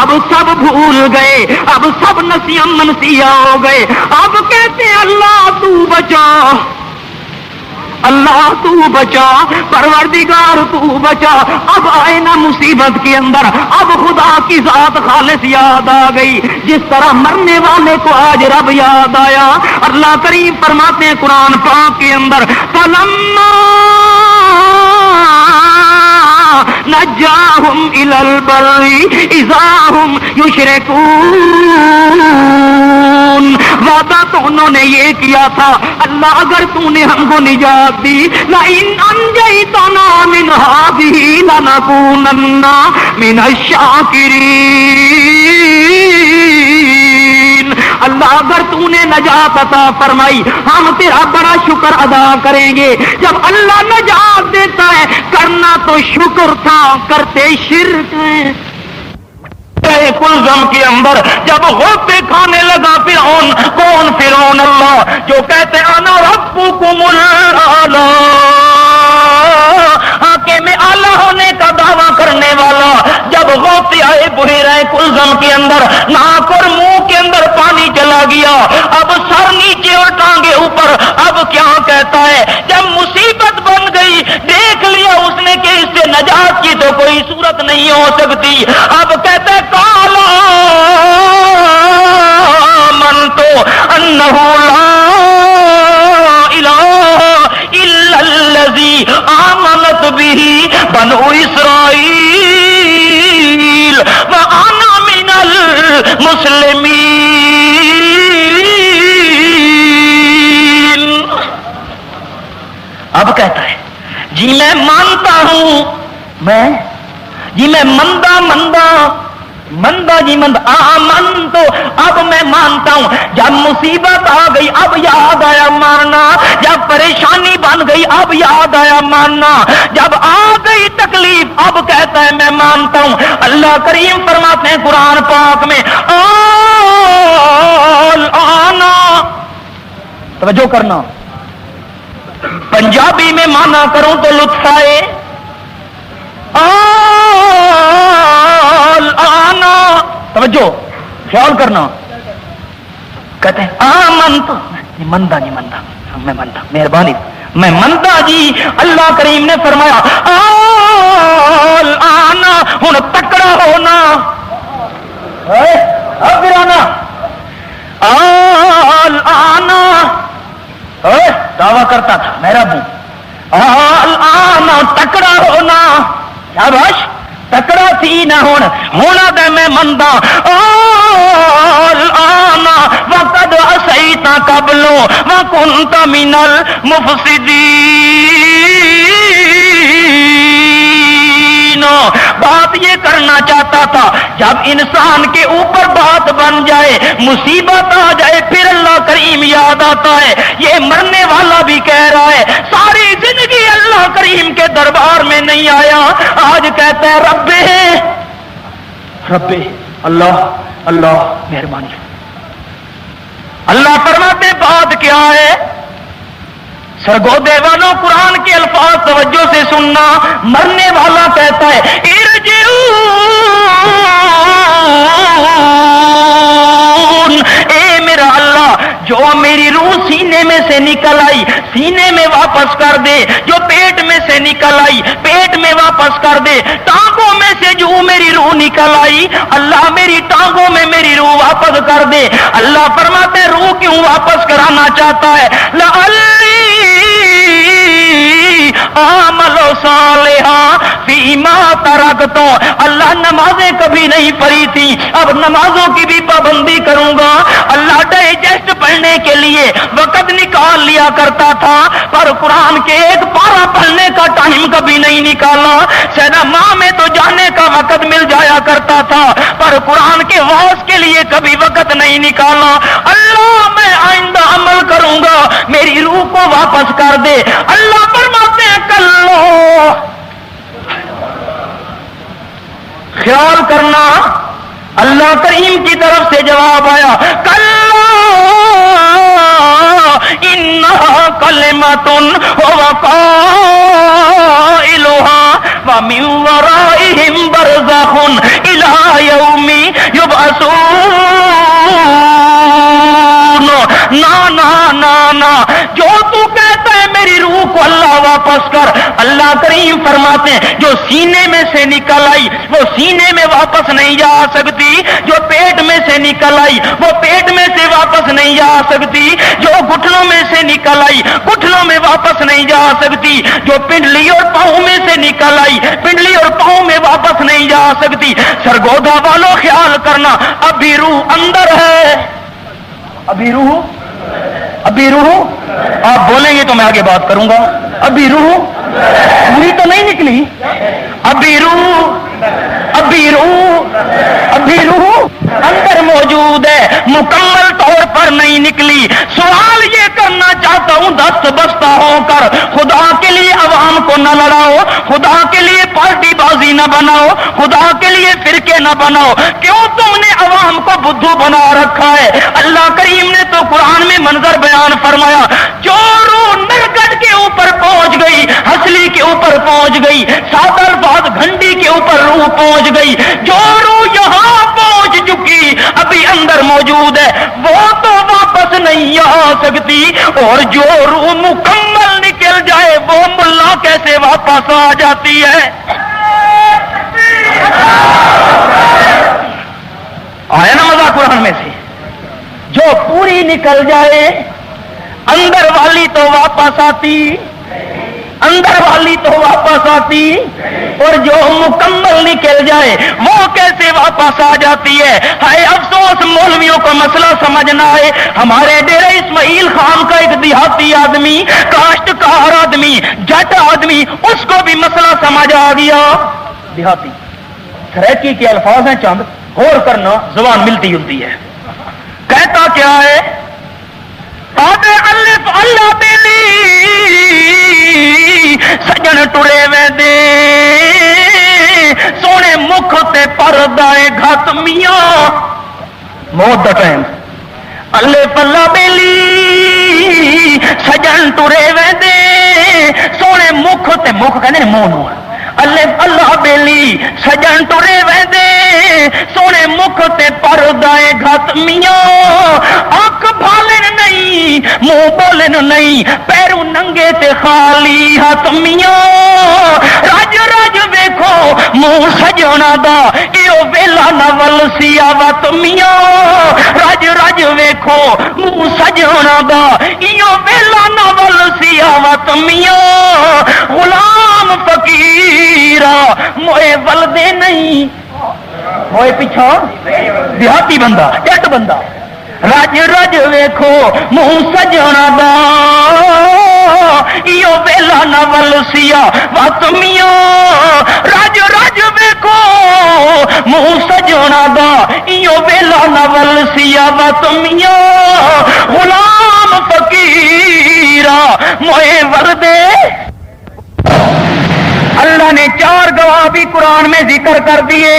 اب سب بھول گئے، اب سب نسیاں منسیاں ہو گئے، اب کہتے ہیں اللہ تو بچا، اللہ تو بچا، پروردگار تو بچا۔ اب آئے نا مصیبت کے اندر، اب خدا کی ذات خالص یاد آ گئی، جس طرح مرنے والے کو آج رب یاد آیا۔ اللہ کریم فرماتے ہیں قرآن پاک کے اندر فلما نجاہم الی البر اذا ہم یشرکون، وعدہ تو انہوں نے یہ کیا تھا اللہ اگر تو نے ہم کو نجات دی لئن انجیتنا من هذه لنکونن من الشاکرین، اللہ اگر تو نے نجات عطا فرمائی ہم تیرا بڑا شکر ادا کریں گے۔ جب اللہ نجات دیتا ہے کرنا تو شکر تھا، کرتے شرک ہیں۔ کلزم کے اندر جب غوطے کھانے لگا فرعون، کون فرعون؟ اللہ جو کہتے انا ربکم الاعلی، کہ میں اعلیٰ ہونے کا دعویٰ کرنے والا، جب غوطے آئے بحیرہ کلزم کے اندر، ناک اور منہ کے اندر پانی چلا گیا، اب سر نیچے اور ٹانگے اوپر، اب کیا کہتا ہے؟ جب مصیبت بن گئی دیکھ لیا اس نے کہ اس سے نجات کی تو کوئی صورت نہیں ہو سکتی، اب کہتا ہے کالا من تو انہ لا الہ الا الذی آمنت بہ بنو اسرائیل وانا من المسلمین۔ اب کہتا ہے جی میں مانتا ہوں، میں مندہ جی مند آمن تو اب میں مانتا ہوں۔ جب مصیبت آ گئی اب یاد آیا ماننا، جب پریشانی بن گئی اب یاد آیا ماننا، جب آ گئی تکلیف اب کہتا ہے میں مانتا ہوں۔ اللہ کریم فرماتے ہیں قرآن پاک میں آنا، توجہ کرنا، پنجابی میں مانا کروں تو لطف آئے، آنا، توجہ خیال کرنا، کہتے ہیں آمن تو مندہ نہیں مندہ، میں مندہ، مہربانی میں مندہ جی۔ اللہ کریم نے فرمایا آنا، ہن تکڑا ہونا، آنا دعویٰ کرتا تھا میرا منہ، آنا تکڑا ہونا، شاباش تکڑا تھی نہ ہونا دے میں مندہ، آنا وقد عصیت قبل وکنت من المفسدین۔ بات یہ کرنا چاہتا تھا جب انسان کے اوپر بات بن جائے، مصیبت آ جائے، پھر اللہ کریم یاد آتا ہے۔ یہ مرنے والا بھی کہہ رہا ہے ساری زندگی اللہ کریم کے دربار میں نہیں آیا، آج کہتا ہے رب اللہ اللہ مہربانی۔ اللہ فرماتے بات کیا ہے؟ سرگودے والوں قرآن کے الفاظ توجہ سے سننا، مرنے والا کہتا ہے ارجعون، اے میرا اللہ جو میری روح سینے میں سے نکل آئی سینے میں واپس کر دے، جو پیٹ میں سے نکل آئی پیٹ میں واپس کر دے، ٹانگوں میں سے جو میری روح نکل آئی اللہ میری ٹانگوں میں میری روح واپس کر دے۔ اللہ فرماتے روح کیوں واپس کرانا چاہتا ہے؟ لعلی عمل صالحا فیما ترکت، اللہ نمازیں کبھی نہیں پڑھی تھی اب نمازوں کی بھی پابندی کروں گا۔ اللہ ڈائجسٹ پڑھنے کے لیے وقت نکال لیا کرتا تھا پر قرآن کے ایک پارہ پڑھنے کا ٹائم کبھی نہیں نکالا، سینما میں تو جانے کا وقت مل جایا کرتا تھا پر قرآن کے واعظ کے لیے کبھی وقت نہیں نکالا۔ اللہ میں آئندہ عمل کروں گا، میری روح کو واپس کر دے۔ اللہ فرماتے ہیں کل اللہ، خیال کرنا اللہ کریم کی طرف سے جواب آیا کلا انہا کلمۃ ہوا قائلھا ومن ورائہم برزخ الی یوم یبعثون۔ نا جو تو کہتا ہے میری روح کو اللہ واپس کر، اللہ کریم فرماتے ہیں جو سینے میں سے نکل آئی وہ سینے میں واپس نہیں جا سکتی، جو پیٹ میں سے نکل آئی وہ پیٹ میں سے واپس نہیں جا سکتی، جو گھٹنوں میں سے نکل آئی گھٹنوں میں واپس نہیں جا سکتی، جو پنڈلی اور پاؤں میں سے نکل آئی پنڈلی اور پاؤں میں واپس نہیں جا سکتی۔ سرگودا والوں خیال کرنا ابھی روح اندر ہے، ابھی روح آپ بولیں گے تو میں آگے بات کروں گا، ابھی روح پوری تو نہیں نکلی، ابھی روح اندر موجود ہے، مکمل طور پر نہیں نکلی۔ سوال یہ کرنا چاہتا ہوں دست بستہ ہو کر، خدا کے لیے عوام کو نہ لڑاؤ، خدا کے لیے پارٹی بازی نہ بناؤ، خدا کے لیے فرقے نہ بناؤ، کیوں تم نے عوام کو بدھو بنا رکھا ہے؟ اللہ کریم نے تو قرآن میں منظر بیان فرمایا، جو روح نرگٹ کے اوپر پہنچ گئی، ہسلی کے اوپر پہنچ گئی، سادر بعد گھنٹی کے اوپر روح پہنچ گئی، جو روح یہاں پہنچ چکی ابھی اندر موجود ہے وہ تو واپس نہیں آ سکتی، اور جو روح مکمل نکل جائے وہ ملا کیسے واپس آ جاتی ہے؟ آیا نا مزہ قرآن میں سے؟ جو پوری نکل جائے اندر والی تو واپس آتی، اندر والی تو واپس آتی، اور جو مکمل نکل جائے وہ کیسے واپس آ جاتی ہے؟ ہائے افسوس مولویوں کو مسئلہ سمجھ نہ آئے۔ ہمارے ڈیرے اسماعیل خان کا ایک دیہاتی آدمی، کاشتکار آدمی، جٹ آدمی، اس کو بھی مسئلہ سمجھ آ گیا۔ دیہاتی سریکی کے الفاظ ہیں چند، غور کرنا، زبان ملتی جلتی ہے۔ کہتا کیا ہے؟ الف اللہ بیلی سجن ٹرے وے دے سونے مکھ تے پردائے گھت میاں، موت دا ٹائم۔ الف اللہ بیلی سجن ٹرے وے دے سونے مکھ تے مکھ کہندے نے منہ نوں، الف اللہ بیلی سجن ٹرے وے دے سونے مکھ تے پردائے گھت میاں، اکھ بھالن نہیں منہ بولن نہیں، پیروں ننگے تے خالی ہاتھ میاں، رج رج ویکھو منہ سجنا دا ایو ویلا نول سیاوت میاں، رج رج ویکھو منہ سجنا دا ایو ویلا نول سیاوت میاں، غلام فقیرا موئے ولدے نہیں، موئے پیچھا دیہاتی بندہ جٹ بندہ، رج رج ویکھو منہ سجنا دا ایو ویلا نول سیا وت میاں، رج رج ویکھو منہ سجنا دا ایو ویلا نول سیا وت میاں، غلام فقیرا موئے وردے۔ اللہ نے چار گواہ بھی قرآن میں ذکر کر دیے۔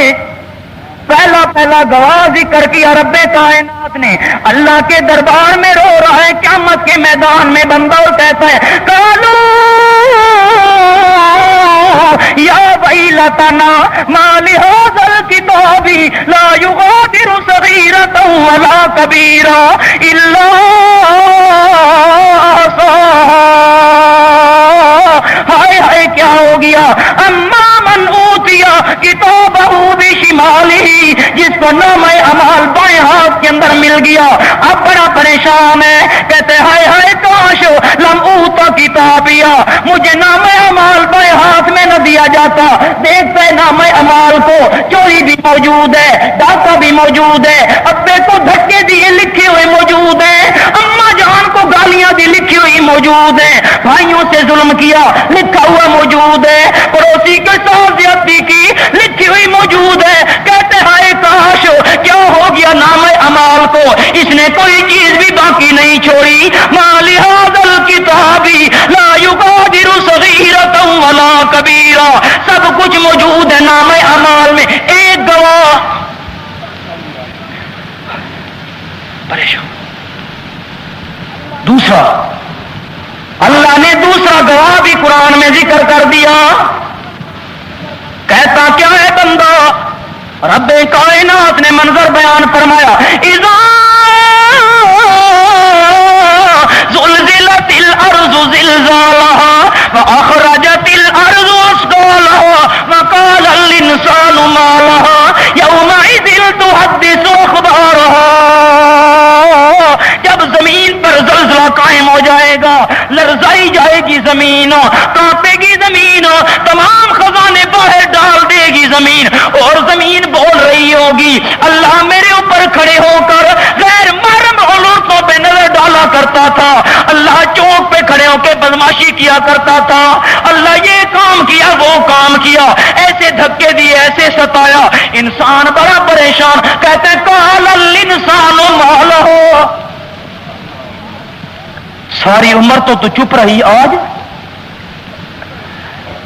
پہلا گواہ ذکر کیا رب کائنات نے، اللہ کے دربار میں رو رہا ہے، قیامت کے میدان میں بندہ اور کہتا ہے قالوا یا ویلتنا ما لهذا الكتاب لا يغادر صغيرة ولا كبيرة الا ہائے ہائے کیا ہو گیا؟ اما من اوتیا کتابہ بشمالہ، جس کو نام اعمال بائیں ہاتھ کے اندر مل گیا اب بڑا پریشان ہے، کہتے ہائے ہائے کاش لم اوتا کتابیا، مجھے نام اعمال بائیں ہاتھ میں نہ دیا جاتا۔ دیکھتے نام اعمال کو چوری بھی موجود ہے، ڈاکہ بھی موجود ہے، ابے کو دھکے دیے لکھے ہوئے موجود ہیں، اما جان کو گالیاں دی لکھی ہوئی موجود ہیں، بھائیوں سے ظلم کیا لکھا ہوا موجود ہے، پڑوسی کے ساتھ زیادتی کی لکھی ہوئی موجود ہے، کہتے ہائے کاش کیا ہو گیا نام اعمال کو، اس نے کوئی چیز بھی باقی نہیں چھوڑی۔ ما لهذا الكتاب لا يغادر صغيرة قرآن میں ذکر کر دیا. کہتا کیا ہے بندہ؟ رب کائنات نے منظر بیان فرمایا اذا زلزلت الارض زلزالها واخرجت الارض اثقالها وقال الانسان ما لها يومئذ تحدث اخبارها. جب زمین پر زلزلہ قائم ہو جائے گا، لرزائی جائے گی زمین، کانپے گی زمین، تمام خزانے باہر ڈال دے گی زمین، اور زمین بول رہی ہوگی اللہ میرے اوپر کھڑے ہو کر غیر محرم عورتوں پہ نظر ڈالا کرتا تھا، اللہ چوک پہ کھڑے ہو کے بدماشی کیا کرتا تھا، اللہ یہ کام کیا وہ کام کیا، ایسے دھکے دیے ایسے ستایا. انسان بڑا پریشان، کہتے ہیں قال الانسان ما لہ. ساری عمر تو چپ رہی، آج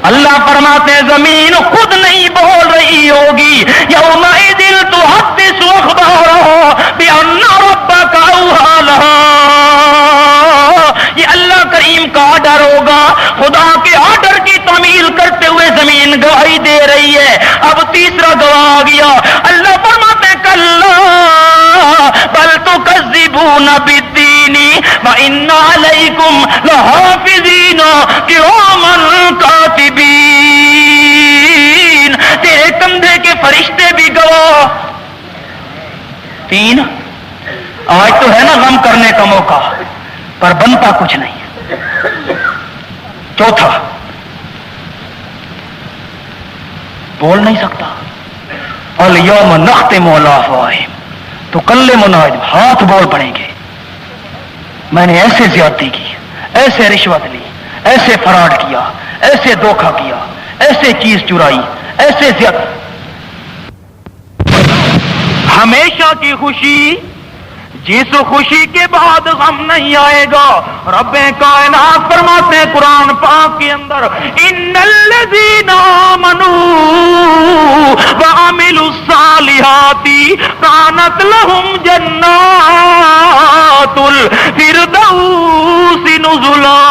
اللہ فرماتے ہیں زمین خود نہیں بول رہی ہوگی یومئذ تحدث اخبارها بأن ربك اوحى لها. یہ اللہ کریم کا آرڈر ہوگا، خدا کے آرڈر کی تعمیل کرتے ہوئے زمین گواہی دے رہی ہے. اب تیسرا گواہ آ گیا. اللہ فرماتے ہیں کلا بل تکذبون بالدین وان علیکم لحافظین کراما کاتبین. تیرے کندھے کے فرشتے بھی گواہ. تین، آج تو ہے نا غم کرنے کا موقع، پر بنتا کچھ نہیں. چوتھا، بول نہیں سکتا. الیوم نختم علی افواہہم، تو کلمنا، ہاتھ بول پڑیں گے میں نے ایسے زیادتی کی، ایسے رشوت لی، ایسے فراڈ کیا، ایسے دھوکہ کیا، ایسے چیز چرائی، ایسے زیادتی. ہمیشہ کی خوشی، جس خوشی کے بعد غم نہیں آئے گا. رب کائنات فرماتے ہیں قرآن پاک کے اندر ان الذین آمنوا وعملوا الصالحات کانت لهم جنات الفردوس نزلا.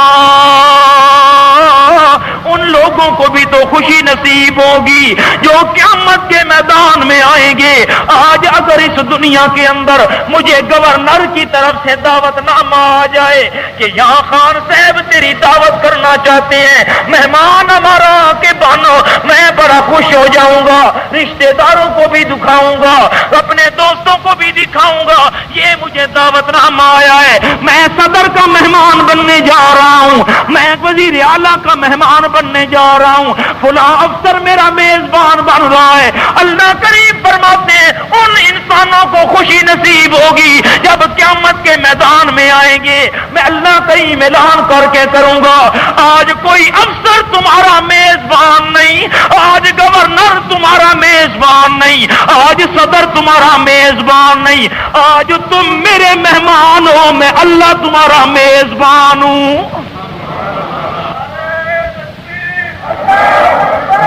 ان لوگوں کو بھی تو خوشی نصیب ہوگی جو قیامت کے میدان میں آئیں گے. آج اگر اس دنیا کے اندر مجھے گورنر کی طرف سے دعوت نامہ آ جائے کہ یہاں خان صاحب تیری دعوت کرنا چاہتے ہیں، مہمان ہمارا آ کے بانو، میں بڑا خوش ہو جاؤں گا، رشتہ داروں کو بھی دکھاؤں گا، اپنے دوستوں کو بھی دکھاؤں گا یہ مجھے دعوت نامہ آیا ہے، میں صدر کا مہمان بننے جا رہا ہوں، میں وزیر اعلیٰ کا مہمان بننے جا رہا ہوں، فلاں افسر میرا میزبان بن رہا ہے. اللہ کریم فرماتے ہیں ان انسانوں کو خوشی نصیب ہوگی جب قیامت کے میدان میں آئیں گے. میں اللہ کریم اعلان کر کے کروں گا آج کوئی افسر تمہارا میزبان نہیں، آج گورنر تمہارا میزبان نہیں، آج صدر تمہارا میزبان نہیں، آج تم میرے مہمان ہو، میں اللہ تمہارا میزبان ہوں.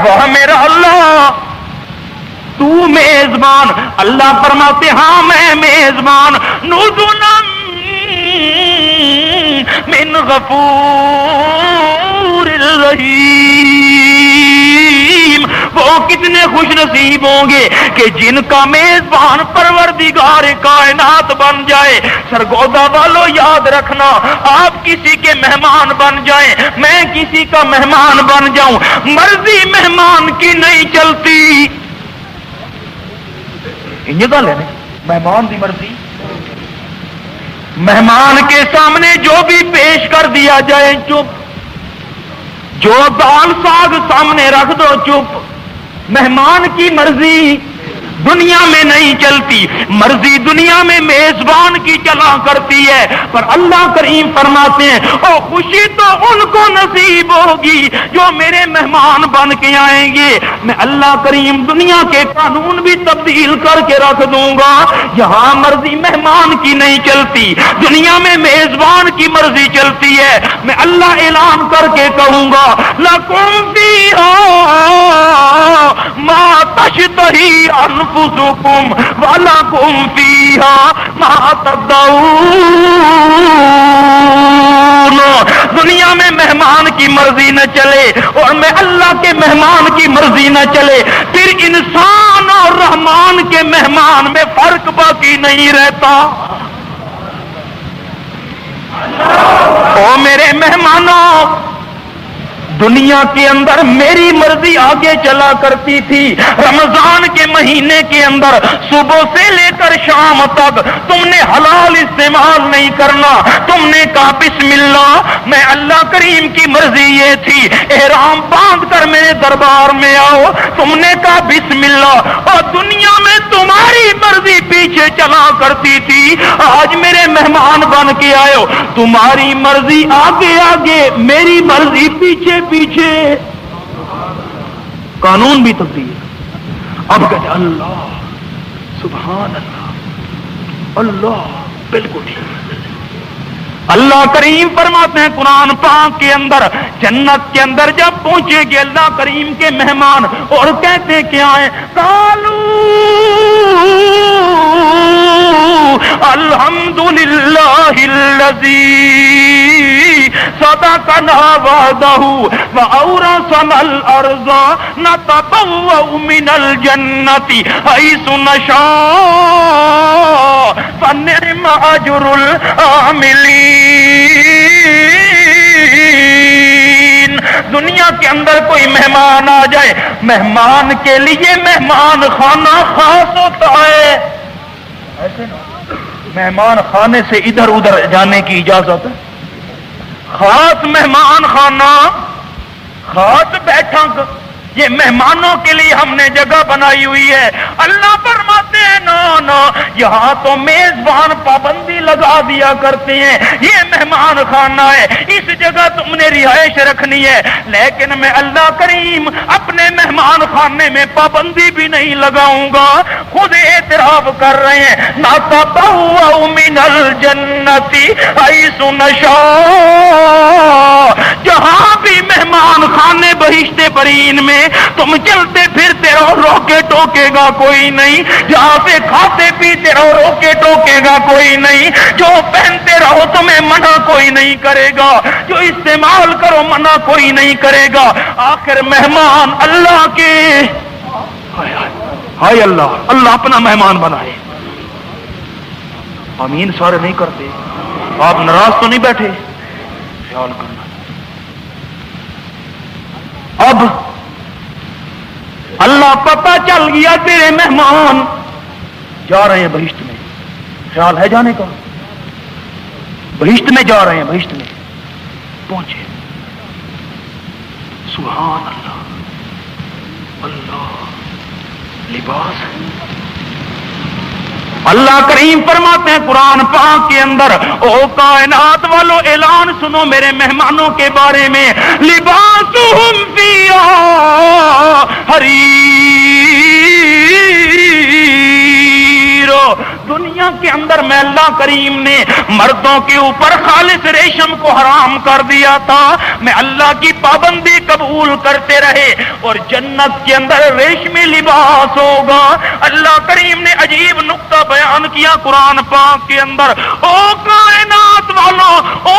وہ میرا اللہ، تو میزبان. اللہ فرماتے ہاں میں میزبان. نزلا من غفور الرحیم. وہ کتنے خوش نصیب ہوں گے کہ جن کا میزبان پروردگار کائنات بن جائے. سرگودا والو یاد رکھنا، آپ کسی کے مہمان بن جائیں، میں کسی کا مہمان بن جاؤں، مرضی مہمان کی نہیں چلتی. گل ہے مہمان کی مرضی. مہمان کے سامنے جو بھی پیش کر دیا جائے چپ، جو دال ساگ سامنے رکھ دو چپ. مہمان کی مرضی دنیا میں نہیں چلتی، مرضی دنیا میں میزبان کی چلا کرتی ہے، پر اللہ کریم فرماتے ہیں او خوشی تو ان کو نصیب ہوگی جو میرے مہمان بن کے آئیں گے. میں اللہ کریم دنیا کے قانون بھی تبدیل کر کے رکھ دوں گا. یہاں مرضی مہمان کی نہیں چلتی، دنیا میں میزبان کی مرضی چلتی ہے. میں اللہ اعلان کر کے کہوں گا لکم فیہا ما تشتہی انفسکم ولکم فیہا ما تدعون دنیا میں مہمان کی مرضی نہ چلے اور میں اللہ کے مہمان کی مرضی نہ چلے، پھر انسان اور رحمان کے مہمان میں فرق باقی نہیں رہتا۔ او میرے مہمانوں، دنیا کے اندر میری مرضی آگے چلا کرتی تھی۔ رمضان کے مہینے کے اندر صبح سے لے کر شام تک تم نے حلال استعمال نہیں کرنا، تم نے کہا بسم اللہ، میں اللہ کریم کی مرضی یہ تھی احرام باندھ کر میرے دربار میں آؤ، تم نے کہا بسم اللہ، اور دنیا میں تمہاری مرضی پیچھے چلا کرتی تھی۔ آج میرے مہمان بن کے آئے ہو، تمہاری مرضی آگے آگے، میری مرضی پیچھے پیچھے، قانون بھی تبدیل۔ اب کہتے ہیں اللہ سبحان اللہ، اللہ بالکل ٹھیک۔ اللہ کریم فرماتے ہیں قرآن پاک کے اندر، جنت کے اندر جب پہنچے گے اللہ کریم کے مہمان اور کہتے کیا ہیں، قالوا الحمدللہ الذی صدقنا وعدہ وأورثنا الأرض نتبوأ من الجنة حيث نشاء فنعم أجر العاملين۔ دنیا کے اندر کوئی مہمان آ جائے، مہمان کے لیے مہمان خانہ خاص ہوتا ہے، ایسے نا مہمان خانے سے ادھر ادھر جانے کی اجازت ہے، خاص مہمان خانہ، خاص بیٹھک، یہ مہمانوں کے لیے ہم نے جگہ بنائی ہوئی ہے۔ اللہ فرماتے ہیں نا نا، یہاں تو میزبان پابندی لگا دیا کرتے ہیں، یہ مہمان خانہ ہے، اس جگہ تم نے رہائش رکھنی ہے، لیکن میں اللہ کریم اپنے مہمان خانے میں پابندی بھی نہیں لگاؤں گا۔ خود اعتراف کر رہے ہیں، نَتَبَوَّأُ مِنَ الْجَنَّةِ حَيْثُ نَشَاءُ، جہاں بھی مہمان خانے بہشت برین میں تم چلتے پھرتے رہو، روکے ٹوکے گا کوئی نہیں، جہاں سے کھاتے پیتے رہو، روکے ٹوکے گا کوئی نہیں، جو پہنتے رہو تمہیں منع کوئی نہیں کرے گا، جو استعمال کرو منع کوئی نہیں کرے گا۔ آخر مہمان اللہ کے، ہائے اللہ، اللہ اپنا مہمان بنائے۔ آمین سارے نہیں کرتے، آپ ناراض تو نہیں بیٹھے، خیال کرنا۔ اب اللہ پتہ چل گیا تیرے مہمان جا رہے ہیں بہشت میں، خیال ہے جانے کا، بہشت میں جا رہے ہیں، بہشت میں پہنچے، سبحان اللہ، اللہ لباس ہے۔ اللہ کریم فرماتے ہیں قرآن پاک کے اندر، او کائنات والو اعلان سنو میرے مہمانوں کے بارے میں، لباسہم فیہا حریر۔ دنیا کے اندر میں اللہ کریم نے مردوں کے اوپر خالص ریشم کو حرام کر دیا تھا، میں اللہ کی پابندی قبول کرتے رہے، اور جنت کے اندر ریشمی لباس ہوگا۔ اللہ کریم نے عجیب نقطہ بیان کیا قرآن پاک کے اندر، او کائنات والوں، او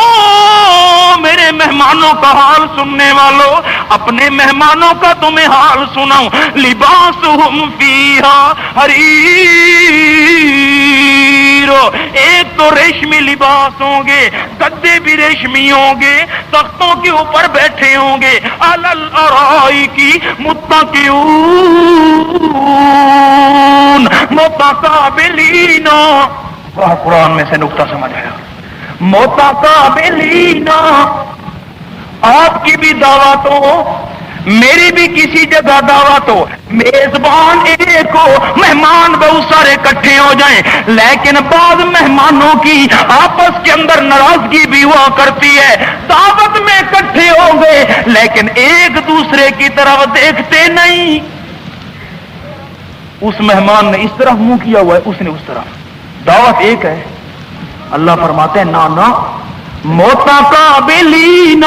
میرے مہمانوں کا حال سننے والوں، اپنے مہمانوں کا تمہیں حال سناؤں، لباسہم فیہا حریر، ایک تو ریشمی لباس ہوں گے، گدے بھی ریشمی ہوں گے، تختوں کے اوپر بیٹھے ہوں گے، علی الارائک متکئون متقابلین۔ قرآن میں سے نقطہ سمجھ آیا، متقابلین۔ آپ کی بھی دعوت ہو، میری بھی کسی جگہ دعوت ہو، میزبان ایک ہو، مہمان بہت سارے اکٹھے ہو جائیں، لیکن بعض مہمانوں کی آپس کے اندر ناراضگی بھی ہوا کرتی ہے، دعوت میں اکٹھے ہو گئے لیکن ایک دوسرے کی طرف دیکھتے نہیں، اس مہمان نے اس طرف منہ کیا ہوا ہے، اس نے اس طرف، دعوت ایک ہے۔ اللہ فرماتے ہیں نا نا، متقابلین،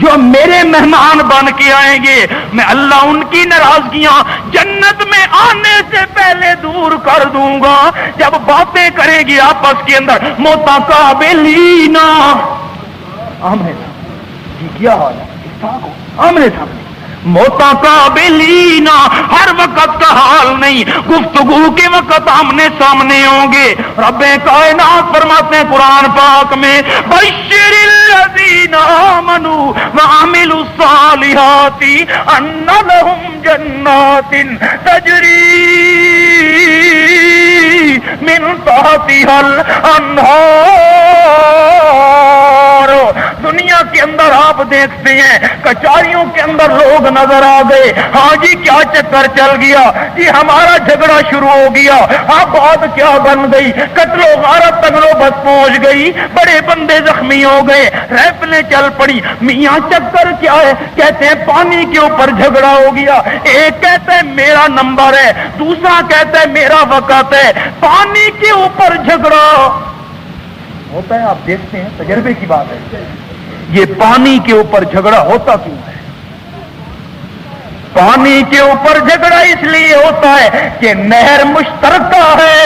جو میرے مہمان بن کے آئیں گے میں اللہ ان کی ناراضگیاں جنت میں آنے سے پہلے دور کر دوں گا۔ جب باتیں کریں گی آپس کے اندر، متقابلین، آمنے جی کیا حال ہے اتفاق ہو آمنے سامنے موتا قابلینا ہر وقت کا حال نہیں، گفتگو کے وقت آمنے سامنے ہوں گے۔ رب کائنات فرماتے ہیں قرآن پاک میں بشر الذین آمنوا وعملوا الصالحات ان لهم جنات تجری من تحتها الانہار۔ دنیا کے اندر آپ دیکھتے ہیں کچہریوں کے اندر لوگ نظر آ گئے، ہاں جی کیا چکر چل گیا جی، ہمارا جھگڑا شروع ہو گیا، ہاں بات کیا بن گئی، قتل و غارت تک نوبت پہنچ گئی، بڑے بندے زخمی ہو گئے، ریفلیں چل پڑی۔ میاں چکر کیا ہے؟ کہتے ہیں پانی کے اوپر جھگڑا ہو گیا، ایک کہتا ہے میرا نمبر ہے، دوسرا کہتا ہے میرا وقت ہے، پانی کے اوپر جھگڑا ہوتا ہے۔ آپ دیکھتے ہیں تجربے کی بات ہے، یہ پانی کے اوپر جھگڑا ہوتا کیوں ہے؟ پانی کے اوپر جھگڑا اس لیے ہوتا ہے کہ نہر مشترکہ ہے،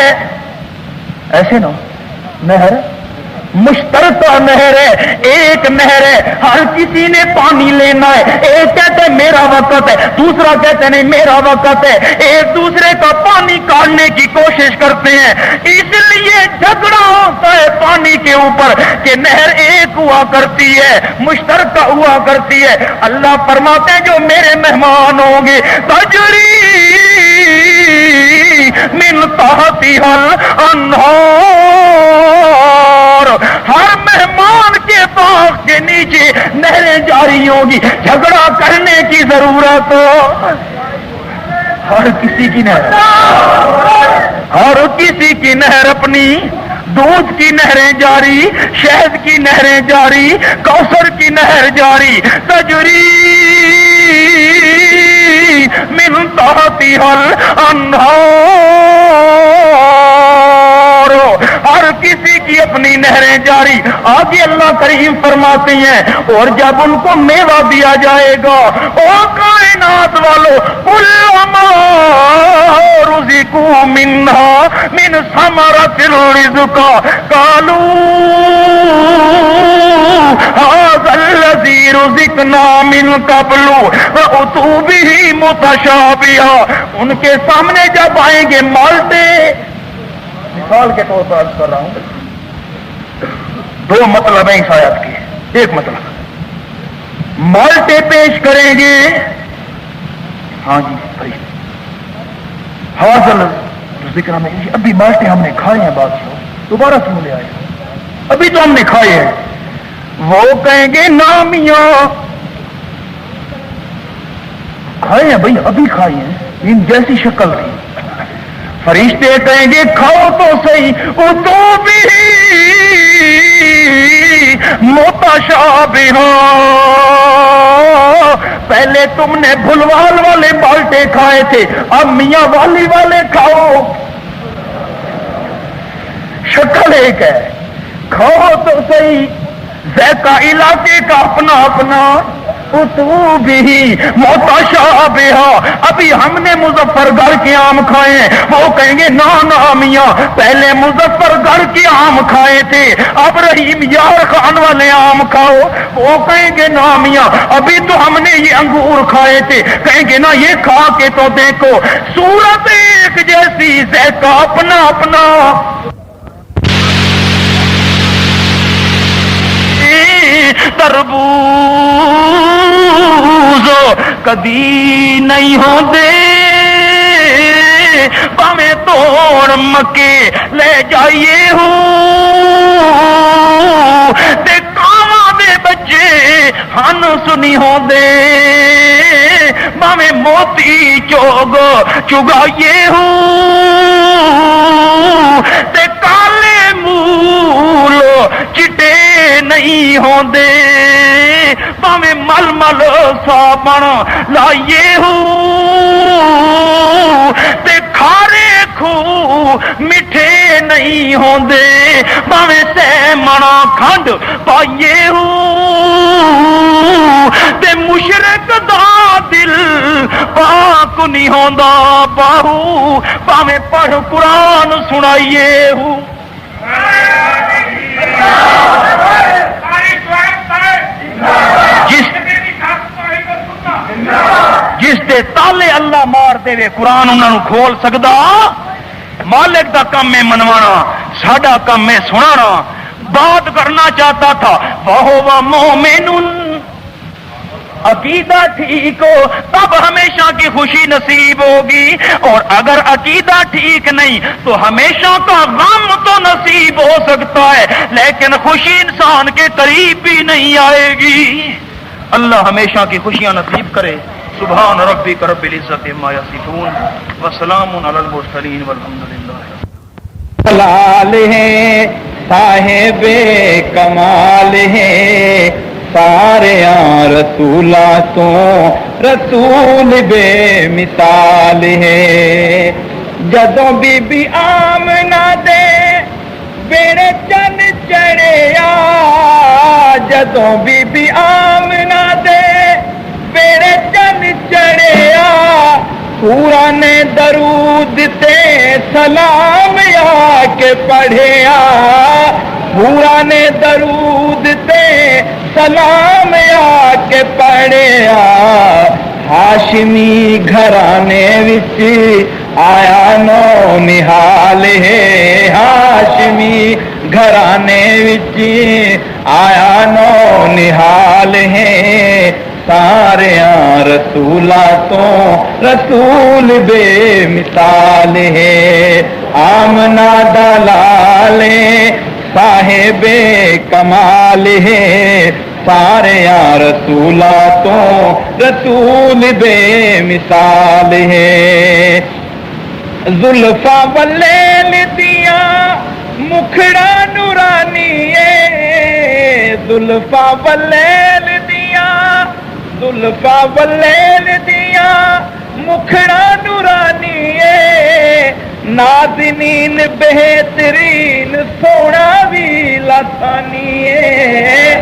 ایسے نا نہر مشترکہ نہر ہے، ایک نہر ہے، ہر کسی نے پانی لینا ہے، ایک کہتے ہیں میرا وقت ہے، دوسرا کہتے ہیں نہیں میرا وقت ہے، ایک دوسرے کا پانی کاٹنے کی کوشش کرتے ہیں، اس لیے جھگڑا ہوتا ہے پانی کے اوپر کہ نہر ایک ہوا کرتی ہے، مشترکہ ہوا کرتی ہے۔ اللہ فرماتے ہیں جو میرے مہمان ہوں گے تجری من تحتها الانہار، ہر مہمان کے باغ کے نیچے نہریں جاری ہوں گی، جھگڑا کرنے کی ضرورت ہر کسی کی نہر، ہر کسی کی نہر اپنی، دودھ کی نہریں جاری، شہد کی نہریں جاری، کوثر کی نہر جاری، تجری من تحتها الانہار، ہر کسی کی اپنی نہریں جاری۔ آگے اللہ کریم فرماتے ہیں اور جب ان کو میوہ دیا جائے گا او کائنات والو کلما رزقوا منها من ثمرۃ الرزق قالوا هذا الذي رزقنا من قبل واتوا به متشابها، ان کے سامنے جب آئیں گے مالٹے، مثال کے طور پر عرض کر رہا ہوں، دو مطلب ہیں اس آیت کے، ایک مطلب مالٹے پیش کریں گے، ہاں جی حاصل ذکر میں ابھی مالٹے ہم نے کھائے ہیں بادشاہ، دوبارہ کیوں لے آئے؟ ابھی تو ہم نے کھائے ہیں۔ وہ کہیں گے نامیاں کھائے ہیں بھائی، ابھی کھائے ہیں، ان جیسی شکل تھی۔ فرشتے کہیں گے کھاؤ تو صحیح، وہ تو بھی متشابہ، پہلے تم نے بھلوال والے بالٹے کھائے تھے، اب میاں والی والے کھاؤ، شکل ایک ہے، کھاؤ تو صحیح، ذائقہ علاقے کا اپنا اپنا، تو بھی متشابہ، ابھی ہم نے مظفر گڑھ کے آم کھائے ہیں، وہ کہیں گے نا نا میاں پہلے مظفر گڑھ کے آم کھائے تھے، اب رحیم یار خان والے آم کھاؤ، وہ کہیں گے نا میاں ابھی تو ہم نے یہ انگور کھائے تھے، کہیں گے نا یہ کھا کے تو دیکھو، صورت ایک جیسی، ذائقہ اپنا اپنا۔ تربوز کدی نہیں ہوندے پاویں توڑ مکے لے جائیے ہو، تے کاواں دے بچے ہن سنی ہوندے پاویں موتی چوگ چگائیے ہو، تے کالے مول چٹے نہیں ہوندے پاویں مل مل صابن لائیے ہو، تے کھارے کھو میٹھے نہیں ہوندے پاویں سیمنا کھنڈ پائیے ہو، تے مشرک دا دل پاک نہیں ہوندا باہو پاویں پڑھ قرآن سنائیے ہو۔ جس دے تالے اللہ مار دے وے قرآن انہوں کھول سکدا؟ مالک دا کم ہے منوانا، ساڈا کم ہے سنانا۔ بات کرنا چاہتا تھا وَهُوَ مُؤْمِنٌ، عقیدہ ٹھیک ہو تب ہمیشہ کی خوشی نصیب ہوگی، اور اگر عقیدہ ٹھیک نہیں تو ہمیشہ کا غم تو نصیب ہو سکتا ہے لیکن خوشی انسان کے قریب بھی نہیں آئے گی۔ اللہ ہمیشہ کی خوشیاں نصیب کرے۔ سبحان ربک رب العزت عما یصفون وسلام علی المرسلین والحمد للہ۔ جلال ہے صاحب کمال ہے سارے رسولہ تو رسول بے مثال ہے۔ جدوں بی بی آمنہ دے بیڑے چن چڑھیا، جدوں بی بی آمنہ دے بیڑے چن چڑھیا، پورا نے درود تے سلام آ کے پڑھیا، پورا نے درود تے سلام آ کے پڑھیا۔ ہاشمی گھرانے وچ آیا نو نہال ہے، ہاشمی گھرانے وچ آیا نو نہال ہے، سارے رسولہ تو رسول بے مثال ہے۔ آمنہ دلال صاحب کمال ہے، سارے رسولہ تو رسول بے مثال ہے۔ زلفا واللیل دیا مکھڑا نورانی ہے، زلفا واللیل دیا، زلفا واللیل دیا مکھڑا نورانی ہے، نازنین بہترین سونا بھی لسانی ہے،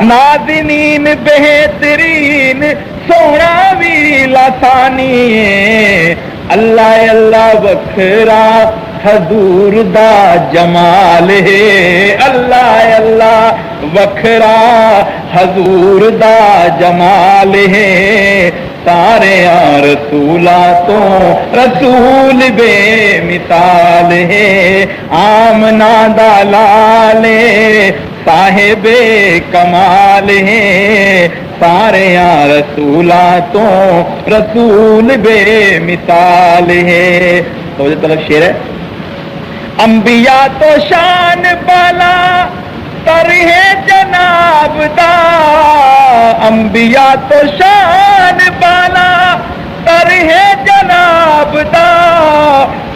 نازنین بہترین سونا بھی لسانی ہے۔ اللہ اللہ وکھرا حضور دا جمال ہے، اللہ اللہ وکھرا حضور دا جمال ہے، سارے رسولہ تو رسول بے مثال ہے۔ آمنہ دلال صاحب کمال ہے، سارے رسولہ تو رسول بے مثال ہے۔ تو طرف شعر ہے، انبیاء تو شان بالا تر ہے جناب دا، انبیاء تو شان بالا تر ہے جناب دا،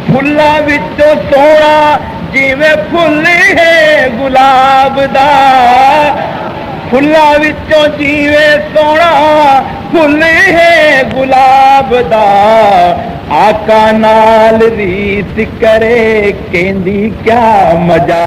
پھلا وچوں سونا جیویں پھل ہے گلاب دا، پھلا وچوں جیویں سونا پھل ہے گلاب دا، آقا نال ریت کرے کہندی کیا مزہ۔